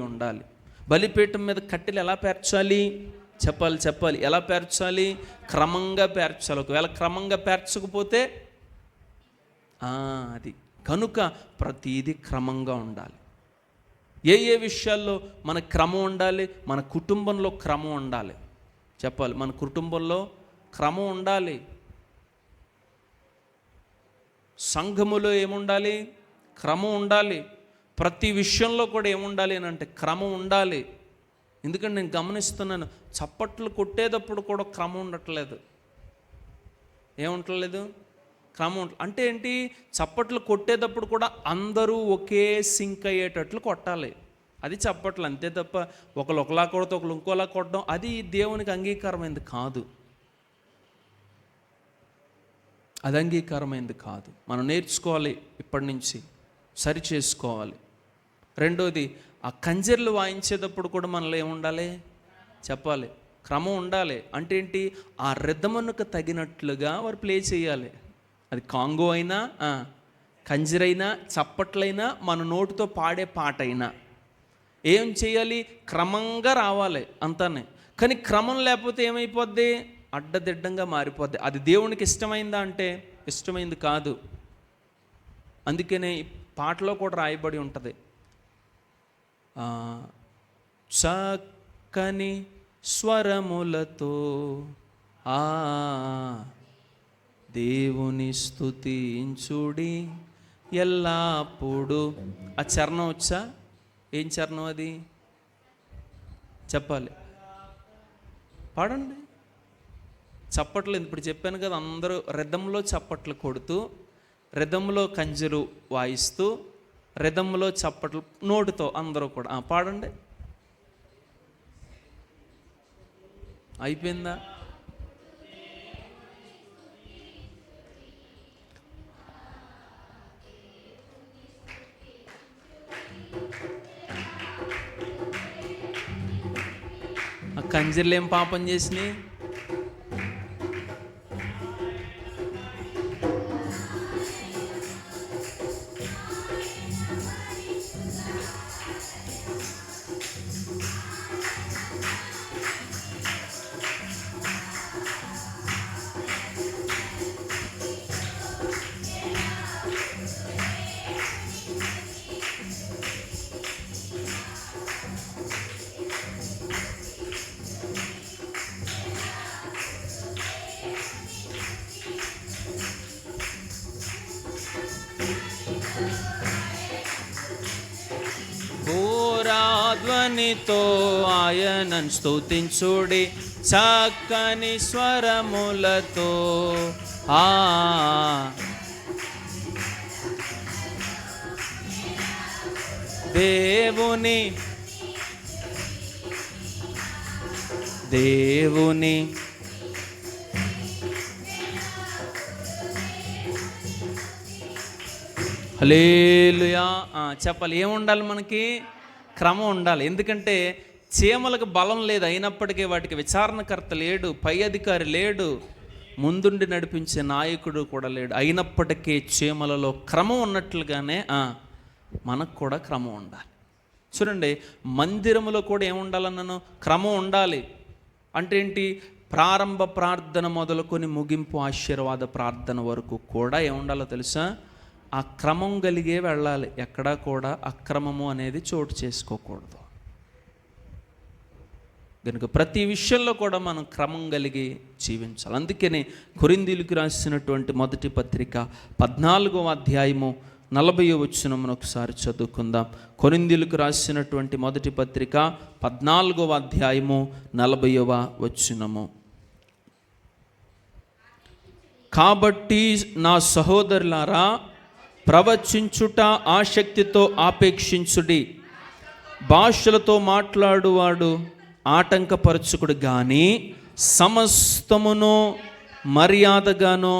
ఉండాలి. బలిపీఠం మీద కట్టెలు ఎలా పేర్చాలి? చెప్పాలి. ఎలా పేర్చాలి? క్రమంగా పేర్చాలి. ఒకవేళ క్రమంగా పేర్చకపోతే అది కనుక ప్రతిదీ క్రమంగా ఉండాలి. ఏ విషయాల్లో మన క్రమం ఉండాలి? మన కుటుంబంలో క్రమం ఉండాలి. చెప్పాలి, మన కుటుంబంలో క్రమం ఉండాలి. సంఘములో ఏముండాలి? క్రమం ఉండాలి. ప్రతి విషయంలో కూడా ఏముండాలి అని అంటే క్రమం ఉండాలి. ఎందుకంటే నేను గమనిస్తున్నాను, చప్పట్లు కొట్టేటప్పుడు కూడా క్రమం ఉండట్లేదు. ఏముంటలేదు? క్రమం అంటే ఏంటి? చప్పట్లు కొట్టేటప్పుడు కూడా అందరూ ఒకే సింక్ అయ్యేటట్లు కొట్టాలి. అది చప్పట్లు, అంతే తప్ప ఒకరు ఒకలా కొడితే ఒకరు ఇంకోలా కొట్టడం అది దేవునికి అంగీకారమైంది కాదు. అది అంగీకారమైంది కాదు. మనం నేర్చుకోవాలి, ఇప్పటి నుంచి సరి చేసుకోవాలి. రెండోది, ఆ కంజర్లు వాయించేటప్పుడు కూడా మనలో ఏముండాలి? చెప్పాలి, క్రమం ఉండాలి. అంటే ఏంటి? ఆ రిథమునకు తగినట్లుగా వారు ప్లే చేయాలి. అది కాంగో అయినా, కంజరైనా, చప్పట్లైనా, మన నోటితో పాడే పాట అయినా ఏం చేయాలి? క్రమంగా రావాలి అంతానే. కానీ క్రమం లేకపోతే ఏమైపోద్ది? అడ్డదిడ్డంగా మారిపోద్ది. అది దేవునికి ఇష్టమైందా అంటే ఇష్టమైంది కాదు. అందుకనే పాటలో కూడా రాయబడి ఉంటుంది, చక్కని స్వరములతో దేవుని స్తుతించుడి ఎల్లప్పుడు. ఆ చరణం వచ్చా? ఏం చరణం అది? చెప్పాలి, పాడండి. చప్పట్లు ఇప్పుడు చెప్పాను కదా, అందరూ రిథంలో చప్పట్లు కొడుతూ, రిథంలో కంజరు వాయిస్తూ, రిథంలో చప్పట్లు నోటితో అందరూ కూడా పాడండి. అయిపోయిందా? ఆ కంజర్లు ఏం పాపం చేసినాయి? ధ్వనితో ఆయనను స్తుతించుడి చక్కని స్వరములతో. దేవుని హల్లెలూయా. చెప్పాలి, ఏముండాలి మనకి? క్రమం ఉండాలి. ఎందుకంటే చీమలకు బలం లేదు, అయినప్పటికీ వాటికి విచారణకర్త లేడు, పై అధికారి లేడు, ముందుండి నడిపించే నాయకుడు కూడా లేడు. అయినప్పటికీ చీమలలో క్రమం ఉన్నట్లుగానే మనకు కూడా క్రమం ఉండాలి. చూడండి, మందిరములో కూడా ఏముండాలన్నాను? క్రమం ఉండాలి. అంటే ఏంటి? ప్రారంభ ప్రార్థన మొదలుకొని ముగింపు ఆశీర్వాద ప్రార్థన వరకు కూడా ఏముండాలో తెలుసా? ఆ క్రమం కలిగే వెళ్ళాలి. ఎక్కడా కూడా అక్రమము అనేది చోటు చేసుకోకూడదు. కనుక ప్రతి విషయంలో కూడా మనం క్రమం కలిగి జీవించాలి. అందుకని కొరింథీయులకు రాసినటువంటి మొదటి పత్రిక 14వ అధ్యాయము 40వ వచనమును ఒకసారి చదువుకుందాం. కొరింథీయులకు రాసినటువంటి మొదటి పత్రిక 14వ అధ్యాయము 40వ వచనము. కాబట్టి నా సహోదరులారా, ప్రవచించుట ఆసక్తితో ఆపేక్షించుడి, భాషలతో మాట్లాడువాడు ఆటంకపరచుకుడు కానీ సమస్తమును మర్యాదగాను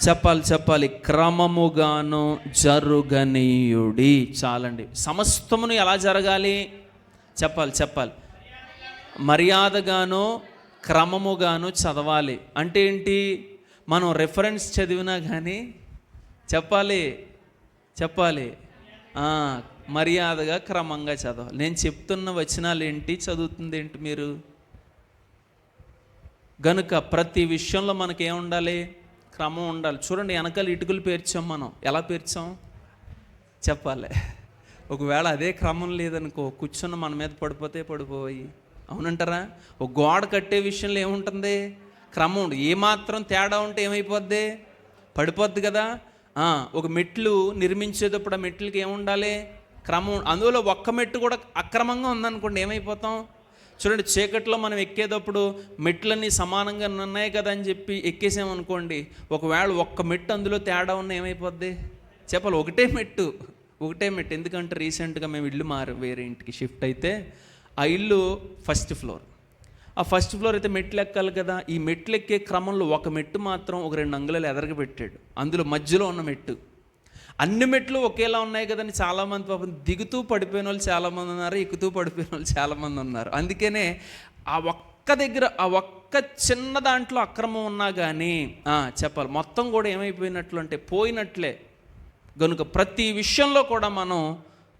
చెప్పాలి క్రమముగాను జరుగనీయుడి. చాలండి. సమస్తమును ఎలా జరగాలి? చెప్పాలి మర్యాదగాను క్రమముగాను చదవాలి. అంటే ఏంటి? మనం రెఫరెన్స్ చదివినా కానీ చెప్పాలి మర్యాదగా క్రమంగా చదవాలి. నేను చెప్తున్న వచనాలు ఏంటి, చదువుతుంది ఏంటి మీరు? గనుక ప్రతి విషయంలో మనకి ఏముండాలి? క్రమం ఉండాలి. చూడండి, వెనకాల ఇటుకలు పేర్చాం. మనం ఎలా పేర్చాం? చెప్పాలి. ఒకవేళ అదే క్రమం లేదనుకో, కూర్చున్న మన మీద పడిపోయి అవునంటారా? ఒక గోడ కట్టే విషయంలో ఏముంటుంది? క్రమం. ఏమాత్రం తేడా ఉంటే ఏమైపోద్ది? పడిపోద్ది కదా. ఒక మెట్లు నిర్మించేటప్పుడు ఆ మెట్లకి ఏముండాలి? క్రమం. అందులో ఒక్క మెట్టు కూడా అక్రమంగా ఉందనుకోండి, ఏమైపోతాం? చూడండి, చీకట్లో మనం ఎక్కేటప్పుడు మెట్లన్నీ సమానంగా ఉన్నాయి కదా అని చెప్పి ఎక్కేసామనుకోండి, ఒకవేళ ఒక్క మెట్టు అందులో తేడా ఉన్న ఏమైపోద్ది? చెప్పాలి, ఒకటే మెట్టు. ఎందుకంటే రీసెంట్గా మేము ఇల్లు వేరే ఇంటికి షిఫ్ట్ అయితే ఆ ఇల్లు ఫస్ట్ ఫ్లోర్. ఆ ఫస్ట్ ఫ్లోర్ అయితే మెట్లు ఎక్కాలి కదా. ఈ మెట్లు ఎక్కే క్రమంలో ఒక మెట్టు మాత్రం ఒక 2 అంగుళాలు ఎదరగ పెట్టాడు. అందులో మధ్యలో ఉన్న మెట్టు. అన్ని మెట్లు ఒకేలా ఉన్నాయి కదని చాలామంది పాపం దిగుతూ పడిపోయిన వాళ్ళు చాలామంది ఉన్నారు, ఎక్కుతూ పడిపోయిన వాళ్ళు చాలామంది ఉన్నారు. అందుకనే ఆ ఒక్క చిన్న దాంట్లో అక్రమం ఉన్నా కానీ చెప్పాలి మొత్తం కూడా ఏమైపోయినట్లు అంటే పోయినట్లే. కనుక ప్రతి విషయంలో కూడా మనం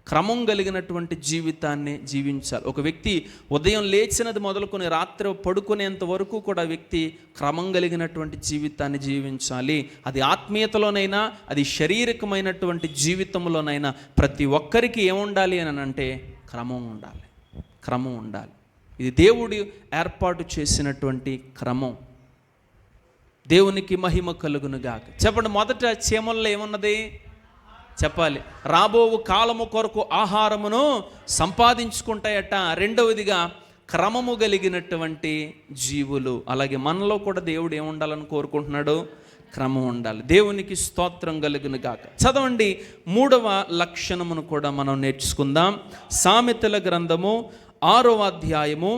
క్రమం కలిగినటువంటి జీవితాన్ని జీవించాలి. ఒక వ్యక్తి ఉదయం లేచినది మొదలుకొని రాత్రి పడుకునేంత వరకు కూడా వ్యక్తి క్రమం కలిగినటువంటి జీవితాన్ని జీవించాలి. అది ఆత్మీయతలోనైనా, అది శారీరకమైనటువంటి జీవితంలోనైనా ప్రతి ఒక్కరికి ఏముండాలి అని అంటే క్రమం ఉండాలి. ఇది దేవుడు ఏర్పాటు చేసినటువంటి క్రమం. దేవునికి మహిమ కలుగునుగాక. చెప్పండి, మొదట చీమల్లో ఏమున్నది? చెప్పాలి, రాబోవు కాలము కొరకు ఆహారమును సంపాదించుకుంటాయట. రెండవదిగా క్రమము కలిగినటువంటి జీవులు. అలాగే మనలో కూడా దేవుడు ఏముండాలని కోరుకుంటున్నాడు? క్రమం ఉండాలి. దేవునికి స్తోత్రం కలుగును గాక. చదవండి, 3వ లక్షణమును కూడా మనం నేర్చుకుందాం. సామెతల గ్రంథము 6వ అధ్యాయము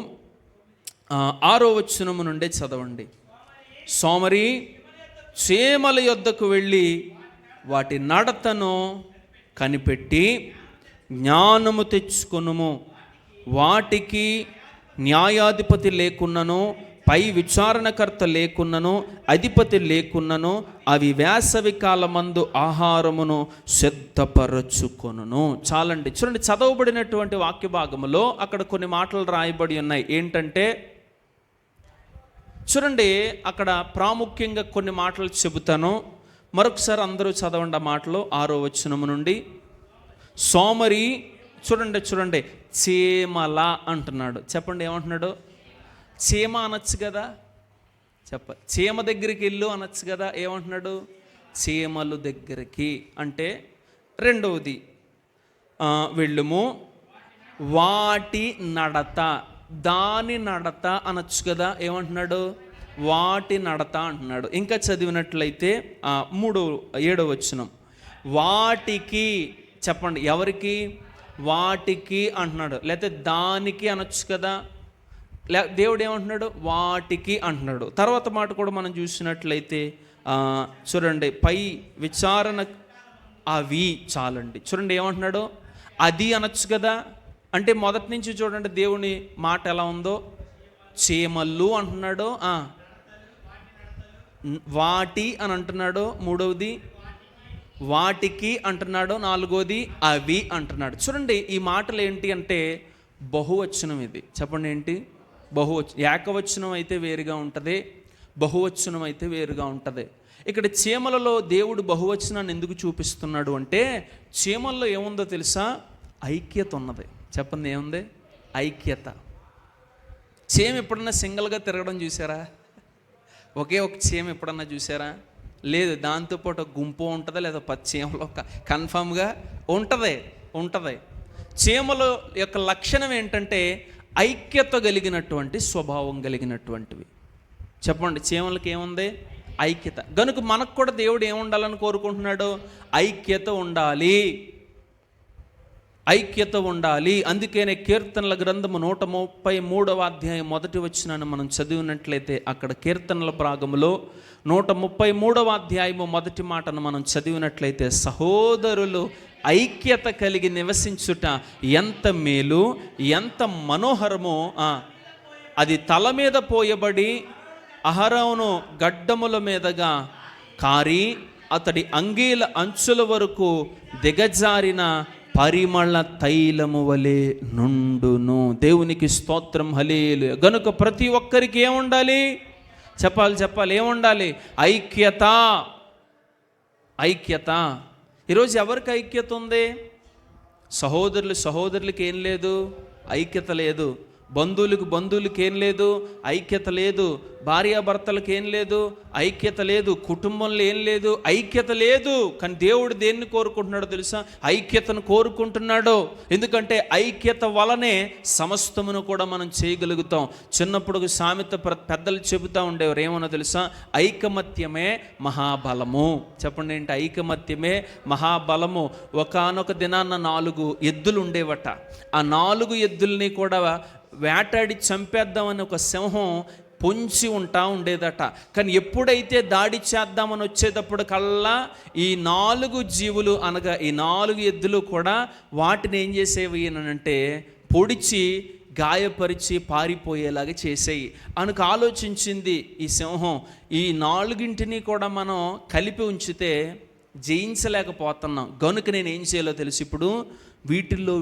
6వ వచనము నుండే చదవండి. సోమరి చీమల యొద్దకు వెళ్ళి వాటి నడతను కనిపెట్టి జ్ఞానము తెచ్చుకొనుము. వాటికి న్యాయాధిపతి లేకున్నను, పై విచారణకర్త లేకున్నను, అధిపతి లేకున్నను, అవి వేసవి కాలమందు ఆహారమును సిద్ధపరచుకొనును. చాలండి. చూడండి, చదవబడినటువంటి వాక్య భాగములో అక్కడ కొన్ని మాటలు రాయబడి ఉన్నాయి. ఏంటంటే చూడండి, అక్కడ ప్రాముఖ్యంగా కొన్ని మాటలు చెబుతాను. మరొకసారి అందరూ చదవండి ఆ మాటలు. 6వ వచనము నుండి. సోమరి చూడండి చీమల అంటున్నాడు. చెప్పండి, ఏమంటున్నాడు? చీమ అనొచ్చు కదా. చీమ దగ్గరికి వెళ్ళు అనొచ్చు కదా. ఏమంటున్నాడు? చీమలు దగ్గరికి. అంటే రెండవది వెళ్ళుము, వాటి నడత, దాని నడత అనొచ్చు కదా. ఏమంటున్నాడు? వాటి నడత అంటున్నాడు. ఇంకా చదివినట్లయితే 7వ వచనం, వాటికి, చెప్పండి ఎవరికి? వాటికి అంటున్నాడు. లేకపోతే దానికి అనొచ్చు కదా. దేవుడు ఏమంటున్నాడు? వాటికి అంటున్నాడు. తర్వాత మాట కూడా మనం చూసినట్లయితే చూడండి, పై విచారణ అవి చాలండి. చూడండి ఏమంటున్నాడు? అది అనొచ్చు కదా. అంటే మొదటి నుంచి చూడండి దేవుని మాట ఎలా ఉందో. చీమల్లు అంటున్నాడు, వాటి అని అంటున్నాడు. మూడవది వాటికి అంటున్నాడు. నాలుగోది అవి అంటున్నాడు. చూడండి ఈ మాటలు ఏంటి అంటే బహువచనం. ఇది చెప్పండి ఏంటి? ఏకవచనం అయితే వేరుగా ఉంటుంది, బహువచనం అయితే వేరుగా ఉంటుంది. ఇక్కడ చీమలలో దేవుడు బహువచనాన్ని ఎందుకు చూపిస్తున్నాడు అంటే, చీమల్లో ఏముందో తెలుసా? ఐక్యత ఉన్నది. చెప్పండి ఏముంది? ఐక్యత. చీమ ఎప్పుడన్నా సింగిల్గా తిరగడం చూసారా? ఒకే ఒక చీమ ఎప్పుడన్నా చూసారా? లేదు. దాంతోపాటు ఒక గుంపు ఉంటుందా లేదా? 10 చీమలు కన్ఫామ్గా ఉంటుంది. చీమల యొక్క లక్షణం ఏంటంటే ఐక్యత కలిగినటువంటి స్వభావం కలిగినటువంటివి. చెప్పండి చీమలకి ఏముంది? ఐక్యత. గనుక మనకు కూడా దేవుడు ఏముండాలని కోరుకుంటున్నాడు? ఐక్యత ఉండాలి. అందుకనే కీర్తనల గ్రంథము 133వ అధ్యాయం 1వ వచనాన్ని మనం చదివినట్లయితే, అక్కడ కీర్తనల భాగములో 133వ అధ్యాయము 1వ మాటను మనం చదివినట్లయితే, సహోదరులు ఐక్యత కలిగి నివసించుట ఎంత మేలు, ఎంత మనోహరమో, అది తల మీద పోయబడి అహరోను గడ్డముల మీదగా కారి అతడి అంగీల అంచుల వరకు దిగజారిన పరిమళ తైలము వలె నుండును. దేవునికి స్తోత్రం, హల్లెలూయా. గనుక ప్రతి ఒక్కరికి ఏముండాలి? చెప్పాలి ఏముండాలి? ఐక్యత. ఈరోజు ఎవరికి ఐక్యత ఉంది? సహోదరులకి ఏం లేదు? ఐక్యత లేదు. బంధువులకి ఏం లేదు? ఐక్యత లేదు. భార్యాభర్తలకు ఏం లేదు? ఐక్యత లేదు. కుటుంబంలో ఏం లేదు? ఐక్యత లేదు. కానీ దేవుడు దేన్ని కోరుకుంటున్నాడో తెలుసా? ఐక్యతను కోరుకుంటున్నాడు. ఎందుకంటే ఐక్యత వలనే సమస్తమును కూడా మనం చేయగలుగుతాం. చిన్నప్పుడు సామెత పెద్దలు చెబుతూ ఉండేవారు, ఏమన్నా తెలుసా? ఐకమత్యమే మహాబలము. చెప్పండి ఏంటి? ఐకమత్యమే మహాబలము. ఒకానొక దినాన్న 4 ఎద్దులు ఉండేవట. ఆ 4 ఎద్దుల్ని కూడా వేటాడి చంపేద్దామని ఒక సింహం పొంచి ఉండేదట. కానీ ఎప్పుడైతే దాడి చేద్దామని వచ్చేటప్పుడు కల్లా ఈ 4 జీవులు, అనగా ఈ 4 ఎద్దులు కూడా వాటిని ఏం చేసేవి అంటే పొడిచి గాయపరిచి పారిపోయేలాగా చేసేయి అనుకు ఆలోచించింది ఈ సింహం. ఈ 4ంటిని కూడా మనం కలిపి ఉంచితే జయించలేకపోతున్నాం. గనుక నేను ఏం చేయాలో తెలుసు. ఇప్పుడు వీటిల్లో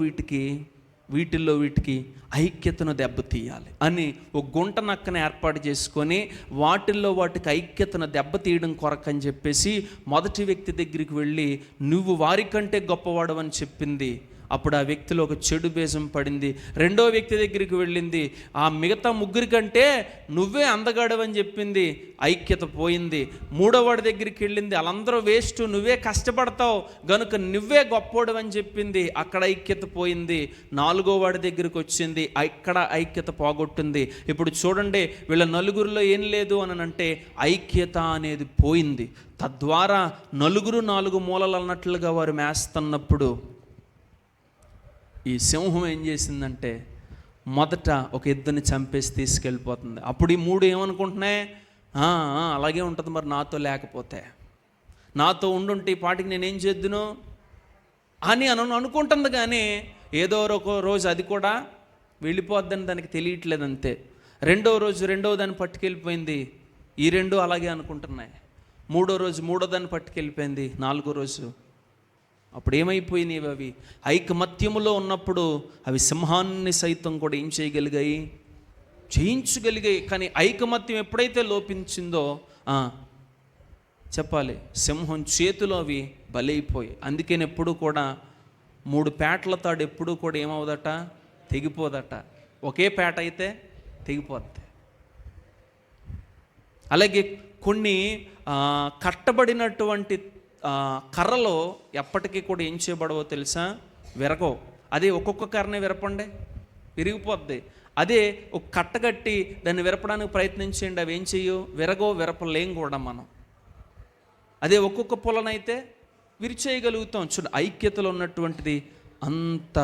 వీటికి ఐక్యతను దెబ్బతీయాలి అని ఒక గుంట నక్కను ఏర్పాటు చేసుకొని వాటికి ఐక్యతను దెబ్బతీయడం కొరకని చెప్పేసి మొదటి వ్యక్తి దగ్గరికి వెళ్ళి, నువ్వు వారికంటే గొప్పవాడు అని చెప్పింది. అప్పుడు ఆ వ్యక్తిలో ఒక చెడు బీజం పడింది. రెండో వ్యక్తి దగ్గరికి వెళ్ళింది, ఆ మిగతా 3 కంటే నువ్వే అందగాడవని చెప్పింది. ఐక్యత పోయింది. మూడోవాడి దగ్గరికి వెళ్ళింది, వాళ్ళందరూ వేస్ట్, నువ్వే కష్టపడతావు గనుక నువ్వే గొప్పోడు అని చెప్పింది. అక్కడ ఐక్యత పోయింది. 4వ వాడి దగ్గరికి వచ్చింది, అక్కడ ఐక్యత పోగొట్టింది. ఇప్పుడు చూడండి, వీళ్ళ 4గురిలో ఏం లేదు అని అంటే ఐక్యత అనేది పోయింది. తద్వారా 4 మూలలు అన్నట్లుగా వారు మేస్తున్నప్పుడు ఈ సింహం ఏం చేసిందంటే మొదట ఒక ఎద్దుని చంపేసి తీసుకెళ్ళిపోతుంది. అప్పుడు ఈ 3 ఏమనుకుంటున్నాయి? అలాగే ఉంటుంది మరి, లేకపోతే నాతో ఉండుంటే ఈ పాటికి నేనేం చేద్దును అని అనుకుంటుంది. కానీ ఏదో ఒక రోజు అది కూడా వెళ్ళిపోద్దని దానికి తెలియట్లేదు అంతే. రెండో దాన్ని పట్టుకెళ్ళిపోయింది. ఈ 2 అలాగే అనుకుంటున్నాయి. మూడో దాన్ని పట్టుకెళ్ళిపోయింది. 4వ రోజు అప్పుడు ఏమైపోయినాయి? అవి ఐకమత్యములో ఉన్నప్పుడు అవి సింహాన్ని సైతం కూడా ఏం చేయగలిగాయి? జయించగలిగాయి. కానీ ఐకమత్యం ఎప్పుడైతే లోపించిందో చెప్పాలి, సింహం చేతిలో అవి బలైపోయాయి. అందుకని ఎప్పుడు కూడా 3 పేటల తాడు ఎప్పుడూ కూడా ఏమవుదట? తెగిపోదట. ఒకే పేట అయితే తెగిపోద్ది. అలాగే కొన్ని కట్టబడినటువంటి కర్రలో ఎప్పటికీ కూడా ఏం చేయబడవో తెలుసా? విరగవు. అదే ఒక్కొక్క కర్రనే విరపండి, విరిగిపోద్ది. అదే ఒక కట్టగట్టి దాన్ని విరపడానికి ప్రయత్నించండి, అవి ఏం చెయ్యు, విరపలేం కూడా మనం. అదే ఒక్కొక్క పొలనైతే విరిచేయగలుగుతాం. చూడండి, ఐక్యతలో ఉన్నటువంటిది అంత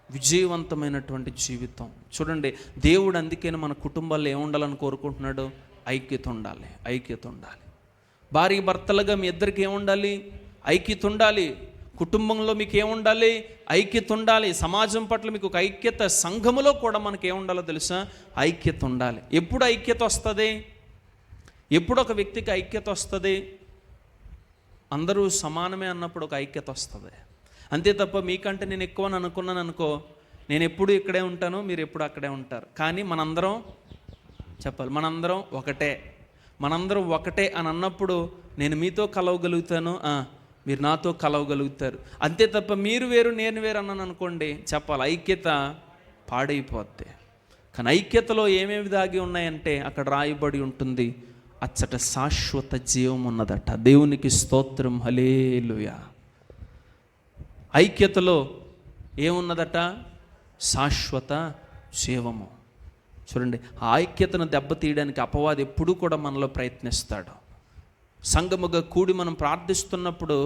విజయవంతమైనటువంటి జీవితం. చూడండి, దేవుడు అందుకని మన కుటుంబాల్లో ఏముండాలని కోరుకుంటున్నాడు? ఐక్యత ఉండాలి, ఐక్యత ఉండాలి. భార్య భర్తలుగా మీ ఇద్దరికి ఏముండాలి? ఐక్యత ఉండాలి. కుటుంబంలో మీకు ఏముండాలి? ఐక్యత ఉండాలి. సమాజం పట్ల మీకు ఒక ఐక్యత, సంఘములో కూడా మనకి ఏముండాలో తెలుసా? ఐక్యత ఉండాలి. ఎప్పుడు ఐక్యత వస్తుంది? ఎప్పుడు ఒక వ్యక్తికి ఐక్యత వస్తుంది? అందరూ సమానమే అన్నప్పుడు ఒక ఐక్యత వస్తుంది. అంతే తప్ప మీకంటే నేను ఎక్కువ అని అనుకున్నాను అనుకో, నేను ఎప్పుడు ఇక్కడే ఉంటాను, మీరు ఎప్పుడు అక్కడే ఉంటారు. కానీ మనందరం చెప్పాలి, మనందరం ఒకటే. మనందరం ఒకటే అని అన్నప్పుడు నేను మీతో కలవగలుగుతాను, మీరు నాతో కలవగలుగుతారు. అంతే తప్ప మీరు వేరు నేను వేరు అన్నాను అనుకోండి, చెప్పాలి, ఐక్యత పాడైపోద్ది. కానీ ఐక్యతలో ఏమేమి దాగి ఉన్నాయంటే అక్కడ రాయబడి ఉంటుంది, అచ్చట శాశ్వత జీవం ఉన్నదట. దేవునికి స్తోత్రం, హల్లెలూయా. ఐక్యతలో ఏమున్నదట? శాశ్వత జీవము. చూడండి, ఆ ఐక్యతను దెబ్బతీయడానికి అపవాది ఎప్పుడూ కూడా మనలో ప్రయత్నిస్తాడు. సంఘముగా కూడి మనం ప్రార్థిస్తున్నప్పుడు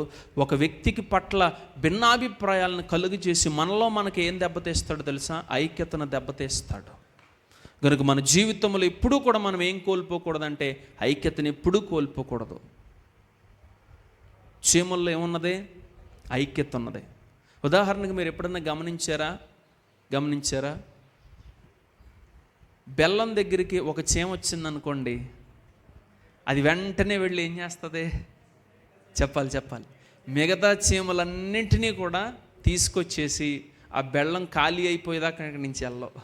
ఒక వ్యక్తికి పట్ల భిన్నాభిప్రాయాలను కలుగు చేసి మనలో మనకి ఏం దెబ్బతీస్తాడో తెలుసా? ఐక్యతను దెబ్బతీస్తాడు. కనుక మన జీవితంలో ఎప్పుడూ కూడా మనం ఏం కోల్పోకూడదంటే ఐక్యతను ఎప్పుడూ కోల్పోకూడదు. చీమల్లో ఏమున్నది? ఐక్యత ఉన్నది. ఉదాహరణకు మీరు ఎప్పుడన్నా గమనించారా? బెల్లం దగ్గరికి ఒక చీమ వచ్చిందనుకోండి, అది వెంటనే వెళ్ళి ఏం చేస్తుంది? చెప్పాలి, మిగతా చీమలన్నింటినీ కూడా తీసుకొచ్చేసి ఆ బెల్లం ఖాళీ అయిపోయేదాకా అక్కడి నుంచి వెళ్ళవు.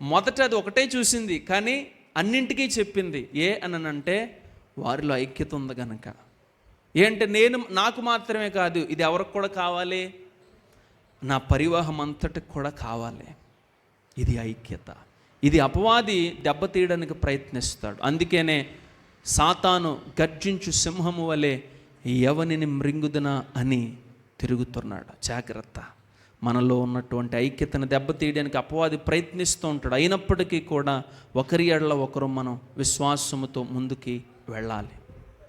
మొదట అది ఒకటే చూసింది, కానీ అన్నింటికీ చెప్పింది. అనంటే వారిలో ఐక్యత ఉంది కనుక. ఏంటంటే నాకు మాత్రమే కాదు, ఇది ఎవరికి కూడా కావాలి? నా పరివాహం అంతటికి కూడా కావాలి. ఇది ఐక్యత. ఇది అపవాది దెబ్బతీయడానికి ప్రయత్నిస్తాడు. అందుకనే సాతాను గర్జించు సింహము వలె ఎవనిని మృంగుదునా అని తిరుగుతున్నాడు. జాగ్రత్త. మనలో ఉన్నటువంటి ఐక్యతను దెబ్బతీయడానికి అపవాది ప్రయత్నిస్తూ ఉంటాడు. అయినప్పటికీ కూడా ఒకరి ఎడల ఒకరు మనం విశ్వాసముతో ముందుకి వెళ్ళాలి.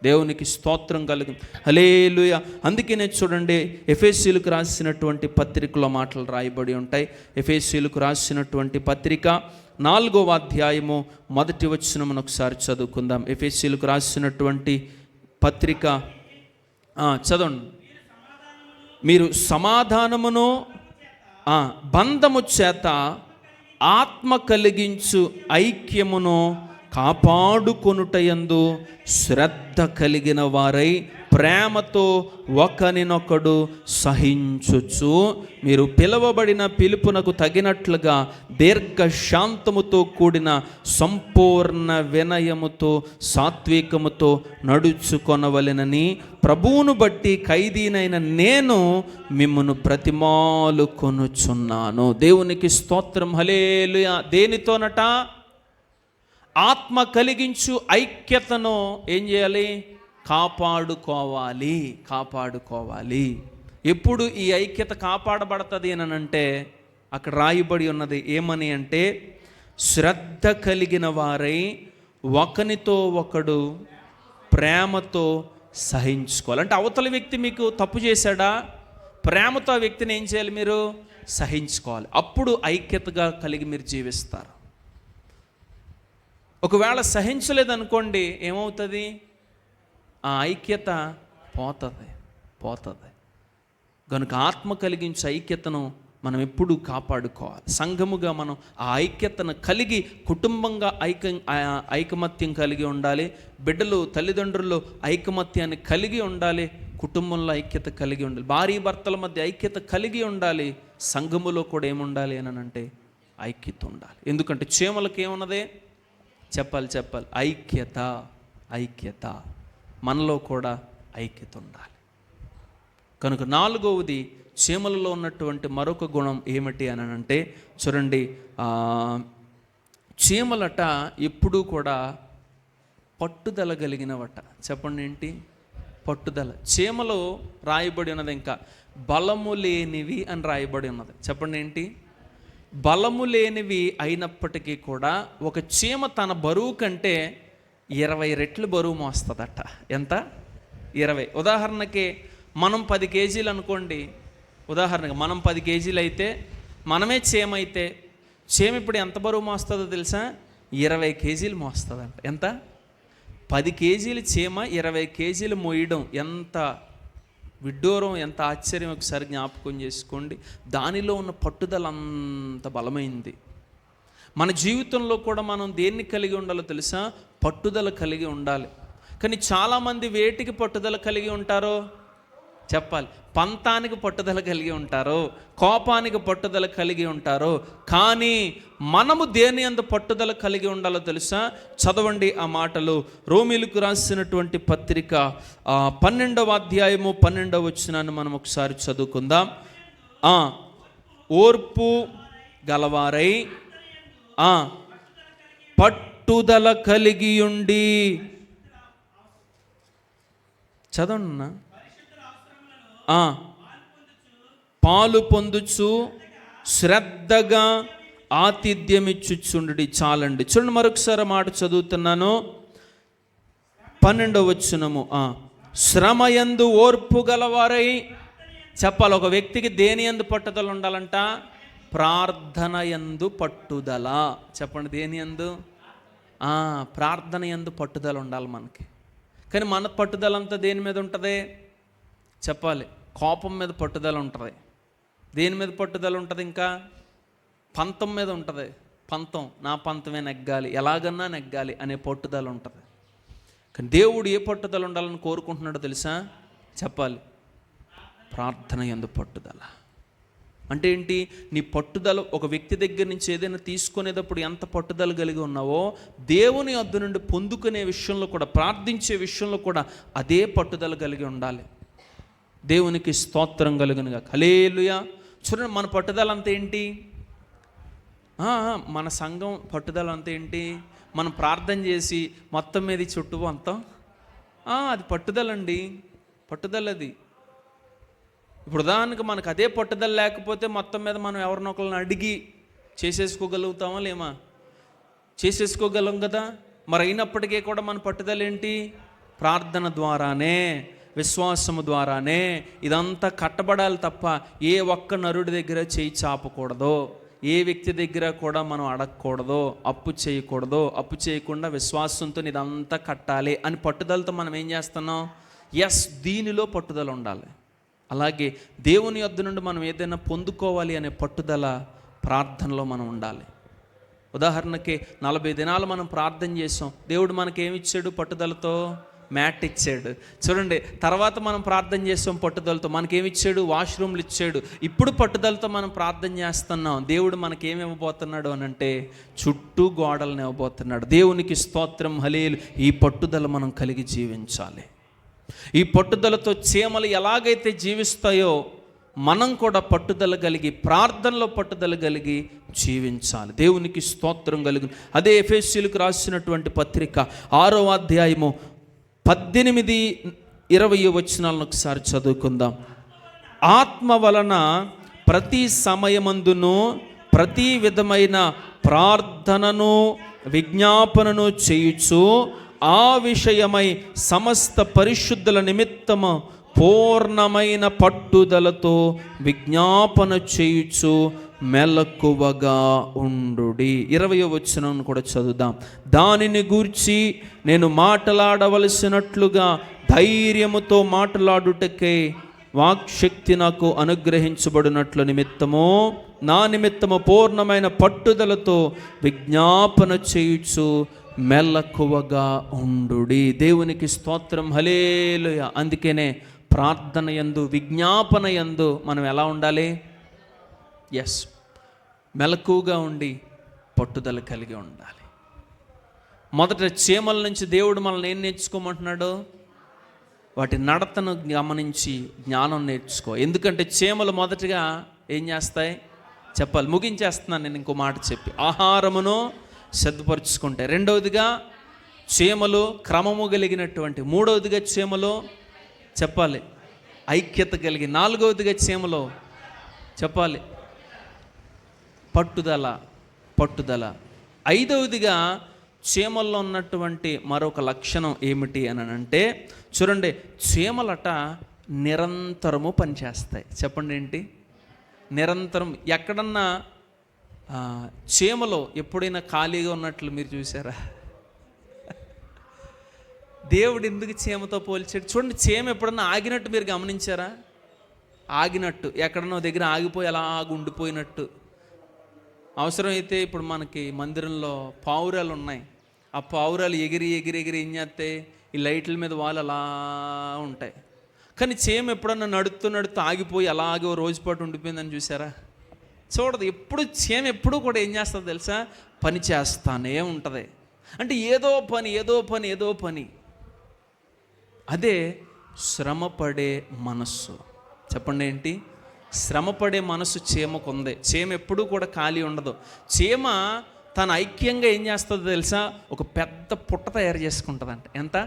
దేవునికి స్తోత్రం కలుగు, హల్లెలూయా. అందుకనే చూడండి, ఎఫెసీయులకు రాసినటువంటి పత్రికలో మాటలు రాయబడి ఉంటాయి. ఎఫెసీయులకు రాసినటువంటి పత్రిక 4వ అధ్యాయము 1వ వచనమును ఒకసారి చదువుకుందాం. ఎఫెసీయులకు రాసినటువంటి పత్రిక చదవండి. మీరు సమాధానమును బంధము చేత ఆత్మ కలిగించు ఐక్యమును కాపాడుకొనుటయందు శ్రద్ధ కలిగిన వారై ప్రేమతో ఒకరినొకడు సహించుచు మీరు పిలువబడిన పిలుపునకు తగినట్లుగా దీర్ఘశాంతముతో కూడిన సంపూర్ణ వినయముతో సాత్వికముతో నడుచుకొనవలెనని ప్రభువును బట్టి ఖైదీనైన నేను మిమ్మును బ్రతిమాలు కొనుచున్నాను. దేవునికి స్తోత్రం, హల్లెలూయా. దేనితోనట? ఆత్మ కలిగించు ఐక్యతను ఏం చేయాలి? కాపాడుకోవాలి. ఎప్పుడు ఈ ఐక్యత కాపాడబడుతుంది అని అంటే అక్కడ రాయబడి ఉన్నది ఏమని అంటే, శ్రద్ధ కలిగిన వారై ఒకనితో ఒకడు ప్రేమతో సహించుకోవాలి. అంటే అవతల వ్యక్తి మీకు తప్పు చేశాడా, ప్రేమతో ఆ వ్యక్తిని ఏం చేయాలి? మీరు సహించుకోవాలి. అప్పుడు ఐక్యతగా కలిగి మీరు జీవిస్తారు. ఒకవేళ సహించలేదనుకోండి, ఏమవుతుంది? ఆ ఐక్యత పోతుంది. కనుక ఆత్మ కలిగించే ఐక్యతను మనం ఎప్పుడూ కాపాడుకోవాలి. సంఘముగా మనం ఆ ఐక్యతను కలిగి కుటుంబంగా ఐకమత్యం కలిగి ఉండాలి. బిడ్డలు తల్లిదండ్రులు ఐకమత్యాన్ని కలిగి ఉండాలి. కుటుంబంలో ఐక్యత కలిగి ఉండాలి. భార్య భర్తల మధ్య ఐక్యత కలిగి ఉండాలి. సంఘములో కూడా ఏముండాలి అని అంటే ఐక్యత ఉండాలి. ఎందుకంటే చీమలకు ఏమున్నదే? చెప్పాలి, ఐక్యత. మనలో కూడా ఐక్యత ఉండాలి. కనుక 4వది చీమలలో ఉన్నటువంటి మరొక గుణం ఏమిటి అని అంటే, చూడండి, చీమలట ఎప్పుడూ కూడా పట్టుదల కలిగినవట. చెప్పండి, ఏంటి? పట్టుదల. చీమలో రాయబడి ఉన్నది ఇంకా బలము లేనివి అని రాయబడి ఉన్నది. చెప్పండి ఏంటి? బలము లేనివి అయినప్పటికీ కూడా ఒక చీమ తన బరువు కంటే 20 రెట్లు బరువు మోస్తుందట. ఎంత? 20. ఉదాహరణకి మనం 10 కేజీలు అనుకోండి. ఉదాహరణకి మనం 10 కేజీలు అయితే, మనమే చీమ అయితే, చీమ ఇప్పుడు ఎంత బరువు మోస్తుందో తెలుసా? 20 కేజీలు మోస్తుందంట. ఎంత? 10 కేజీలు చీమ 20 కేజీలు మోయడం ఎంత విడ్డూరం, ఎంత ఆశ్చర్యం! ఒకసారి జ్ఞాపకం చేసుకోండి. దానిలో ఉన్న పట్టుదల అంత బలమైంది. మన జీవితంలో కూడా మనం దేన్ని కలిగి ఉండాలో తెలుసా? పట్టుదల కలిగి ఉండాలి. కానీ చాలామంది వేటికి పట్టుదల కలిగి ఉంటారో చెప్పాలి. పంతానికి పట్టుదల కలిగి ఉంటారో, కోపానికి పట్టుదల కలిగి ఉంటారో. కానీ మనము దేని యందు పట్టుదల కలిగి ఉండాలో తెలుసా? చదవండి ఆ మాటలు. రోమీయులకు రాసినటువంటి పత్రిక 12వ అధ్యాయము 12వ వచనాన్ని మనం ఒకసారి చదువుకుందాం. ఓర్పు గలవారై పట్టుదల కలిగి ఉండి. చదవన్నా. పాలు పొందుచు శ్రద్ధగా ఆతిథ్యమిచ్చుచుండుడి. చాలండి. చూడండి, మరొకసారి మాట చదువుతున్నాను. 12వ వచనము. శ్రమయందు ఓర్పు గలవారై. చెప్పాలి, ఒక వ్యక్తికి దేని యందు పట్టుదల ఉండాలంట? ప్రార్థన యందు పట్టుదల. చెప్పండి, దేని యందు? ప్రార్థన యందు పట్టుదల ఉండాలి మనకి. కానీ మన పట్టుదల అంతా దేని మీద ఉంటుంది? చెప్పాలి, కోపం మీద పట్టుదల ఉంటుంది. దేని మీద పట్టుదల ఉంటుంది? ఇంకా పంతం మీద ఉంటుంది. పంతం, నా పంతమే నెగ్గాలి, ఎలాగన్నా నెగ్గాలి అనే పట్టుదల ఉంటుంది. కానీ దేవుడు ఏ పట్టుదల ఉండాలని కోరుకుంటున్నాడో తెలుసా? చెప్పాలి, ప్రార్థన యందు పట్టుదల. అంటే ఏంటి? నీ పట్టుదల ఒక వ్యక్తి దగ్గర నుంచి ఏదైనా తీసుకునేటప్పుడు ఎంత పట్టుదల కలిగి ఉన్నావో, దేవుని వద్ద నుండి పొందుకునే విషయంలో కూడా, ప్రార్థించే విషయంలో కూడా అదే పట్టుదల కలిగి ఉండాలి. దేవునికి స్తోత్రం కలుగునుగా. హల్లెలూయా. చూడండి, మన పట్టుదల అంతా ఏంటి? మన సంఘం పట్టుదల అంతా ఏంటి? మనం ప్రార్థన చేసి మొత్తం మీద చుట్టూ అంతా అది పట్టుదలండి. పట్టుదల అది. ఇప్పుడు ఉదాహరణకు మనకు అదే పట్టుదల లేకపోతే మొత్తం మీద మనం ఎవరినొకరిని అడిగి చేసేసుకోగలుగుతామా? లేమా? చేసేసుకోగలం కదా. మరి అయినప్పటికీ కూడా మన పట్టుదల ఏంటి? ప్రార్థన ద్వారానే, విశ్వాసము ద్వారానే ఇదంతా కట్టబడాలి తప్ప ఏ ఒక్క నరుడి దగ్గర చేయి చాపకూడదు, ఏ వ్యక్తి దగ్గర కూడా మనం అడగకూడదు, అప్పు చేయకూడదు. అప్పు చేయకుండా విశ్వాసంతో ఇదంతా కట్టాలి అని పట్టుదలతో మనం ఏం చేస్తున్నాం? దీనిలో పట్టుదల ఉండాలి. అలాగే దేవుని యొద్ద నుండి మనం ఏదైనా పొందుకోవాలి అనే పట్టుదల ప్రార్థనలో మనం ఉండాలి. ఉదాహరణకి 40 దినాలు మనం ప్రార్థన చేసాం. దేవుడు మనకేమిచ్చాడు? పట్టుదలతో మ్యాట్ ఇచ్చాడు. చూడండి, తర్వాత మనం ప్రార్థన చేసాం పట్టుదలతో, మనకేమిచ్చాడు? వాష్రూమ్లు ఇచ్చాడు. ఇప్పుడు పట్టుదలతో మనం ప్రార్థన చేస్తున్నాం. దేవుడు మనకేమి ఇవ్వబోతున్నాడు అని అంటే చుట్టూ గోడలను ఇవ్వబోతున్నాడు. దేవునికి స్తోత్రం, హల్లెలూయా. ఈ పట్టుదల మనం కలిగి జీవించాలి. ఈ పట్టుదలతో చీమలు ఎలాగైతే జీవిస్తాయో మనం కూడా పట్టుదల కలిగి, ప్రార్థనలో పట్టుదల కలిగి జీవించాలి. దేవునికి స్తోత్రం కలిగి. అదే ఎఫెసీయులకు రాసినటువంటి పత్రిక 6వ అధ్యాయము 18-20 వచనాలను ఒకసారి చదువుకుందాం. ఆత్మ వలన ప్రతి సమయమందును ప్రతి విధమైన ప్రార్థనను విజ్ఞాపనను చేయుచు ఆ విషయమై సమస్త పరిశుద్ధుల నిమిత్తము పూర్ణమైన పట్టుదలతో విజ్ఞాపన చేయుచు మెలకువగా ఉండుడి. 20వ వచనం కూడా చదువుదాం. దానిని గూర్చి నేను మాట్లాడవలసినట్లుగా ధైర్యముతో మాట్లాడుటకే వాక్శక్తి నాకు అనుగ్రహించబడినట్లు నిమిత్తము, నా నిమిత్తము పూర్ణమైన పట్టుదలతో విజ్ఞాపన చేయుచు మెలకువగా ఉండుడి. దేవునికి స్తోత్రం, హల్లెలూయా. అందుకనే ప్రార్థన యందు, విజ్ఞాపన యందు మనం ఎలా ఉండాలి? మెలకువగా ఉండి పట్టుదల కలిగి ఉండాలి. మొదట చీమల నుంచి దేవుడు మనల్ని ఏం నేర్చుకోమంటున్నాడు? వాటి నడతను గమనించి జ్ఞానం నేర్చుకో. ఎందుకంటే చీమలు మొదటిగా ఏం చేస్తాయి? చెప్పాలి, ముగించేస్తున్నాను నేను ఇంకో మాట చెప్పి. ఆహారమును సిద్ధపరుచుకుంటే. రెండవదిగా చీమలు క్రమము కలిగినటువంటి. మూడవదిగా చీమలు చెప్పాలి, ఐక్యత కలిగి. నాలుగవదిగా చీమలో చెప్పాలి, పట్టుదల. పట్టుదల. ఐదవదిగా చీమల్లో ఉన్నటువంటి మరొక లక్షణం ఏమిటి అని అంటే, చూడండి, చీమలట నిరంతరము పనిచేస్తాయి. చెప్పండి ఏంటి? నిరంతరం. ఎక్కడన్నా చీమలో ఎప్పుడైనా ఖాళీగా ఉన్నట్లు మీరు చూసారా? దేవుడు ఎందుకు చీమతో పోల్చాడు? చూడండి, చీమ ఎప్పుడన్నా ఆగినట్టు మీరు గమనించారా? ఆగినట్టు, ఎక్కడన్నా దగ్గర ఆగిపోయి అలా ఉండిపోయినట్టు. అవసరమైతే ఇప్పుడు మనకి మందిరంలో పావురాలు ఉన్నాయి. ఆ పావురాలు ఎగిరి ఎగిరి ఎగిరి ఏం చేస్తాయి? ఈ లైట్ల మీద వాళ్ళు అలా ఉంటాయి. కానీ చీమ ఎప్పుడన్నా నడుస్తూ ఆగిపోయి అలాగే ఓ రోజు పాటు ఉండిపోయిందని చూసారా? చూడదు. ఎప్పుడు చీమ ఎప్పుడు కూడా ఏం చేస్తుంది తెలుసా? పని చేస్తానే ఉంటుంది. అంటే ఏదో పని ఏదో పని ఏదో పని. అదే శ్రమపడే మనస్సు. చెప్పండి ఏంటి? శ్రమపడే మనసు చీమకుంది. చీమ ఎప్పుడూ కూడా ఖాళీ ఉండదు. చీమ తన ఐక్యంగా ఏం చేస్తుందో తెలుసా? ఒక పెద్ద పుట్ట తయారు చేసుకుంటుందంట. ఎంత?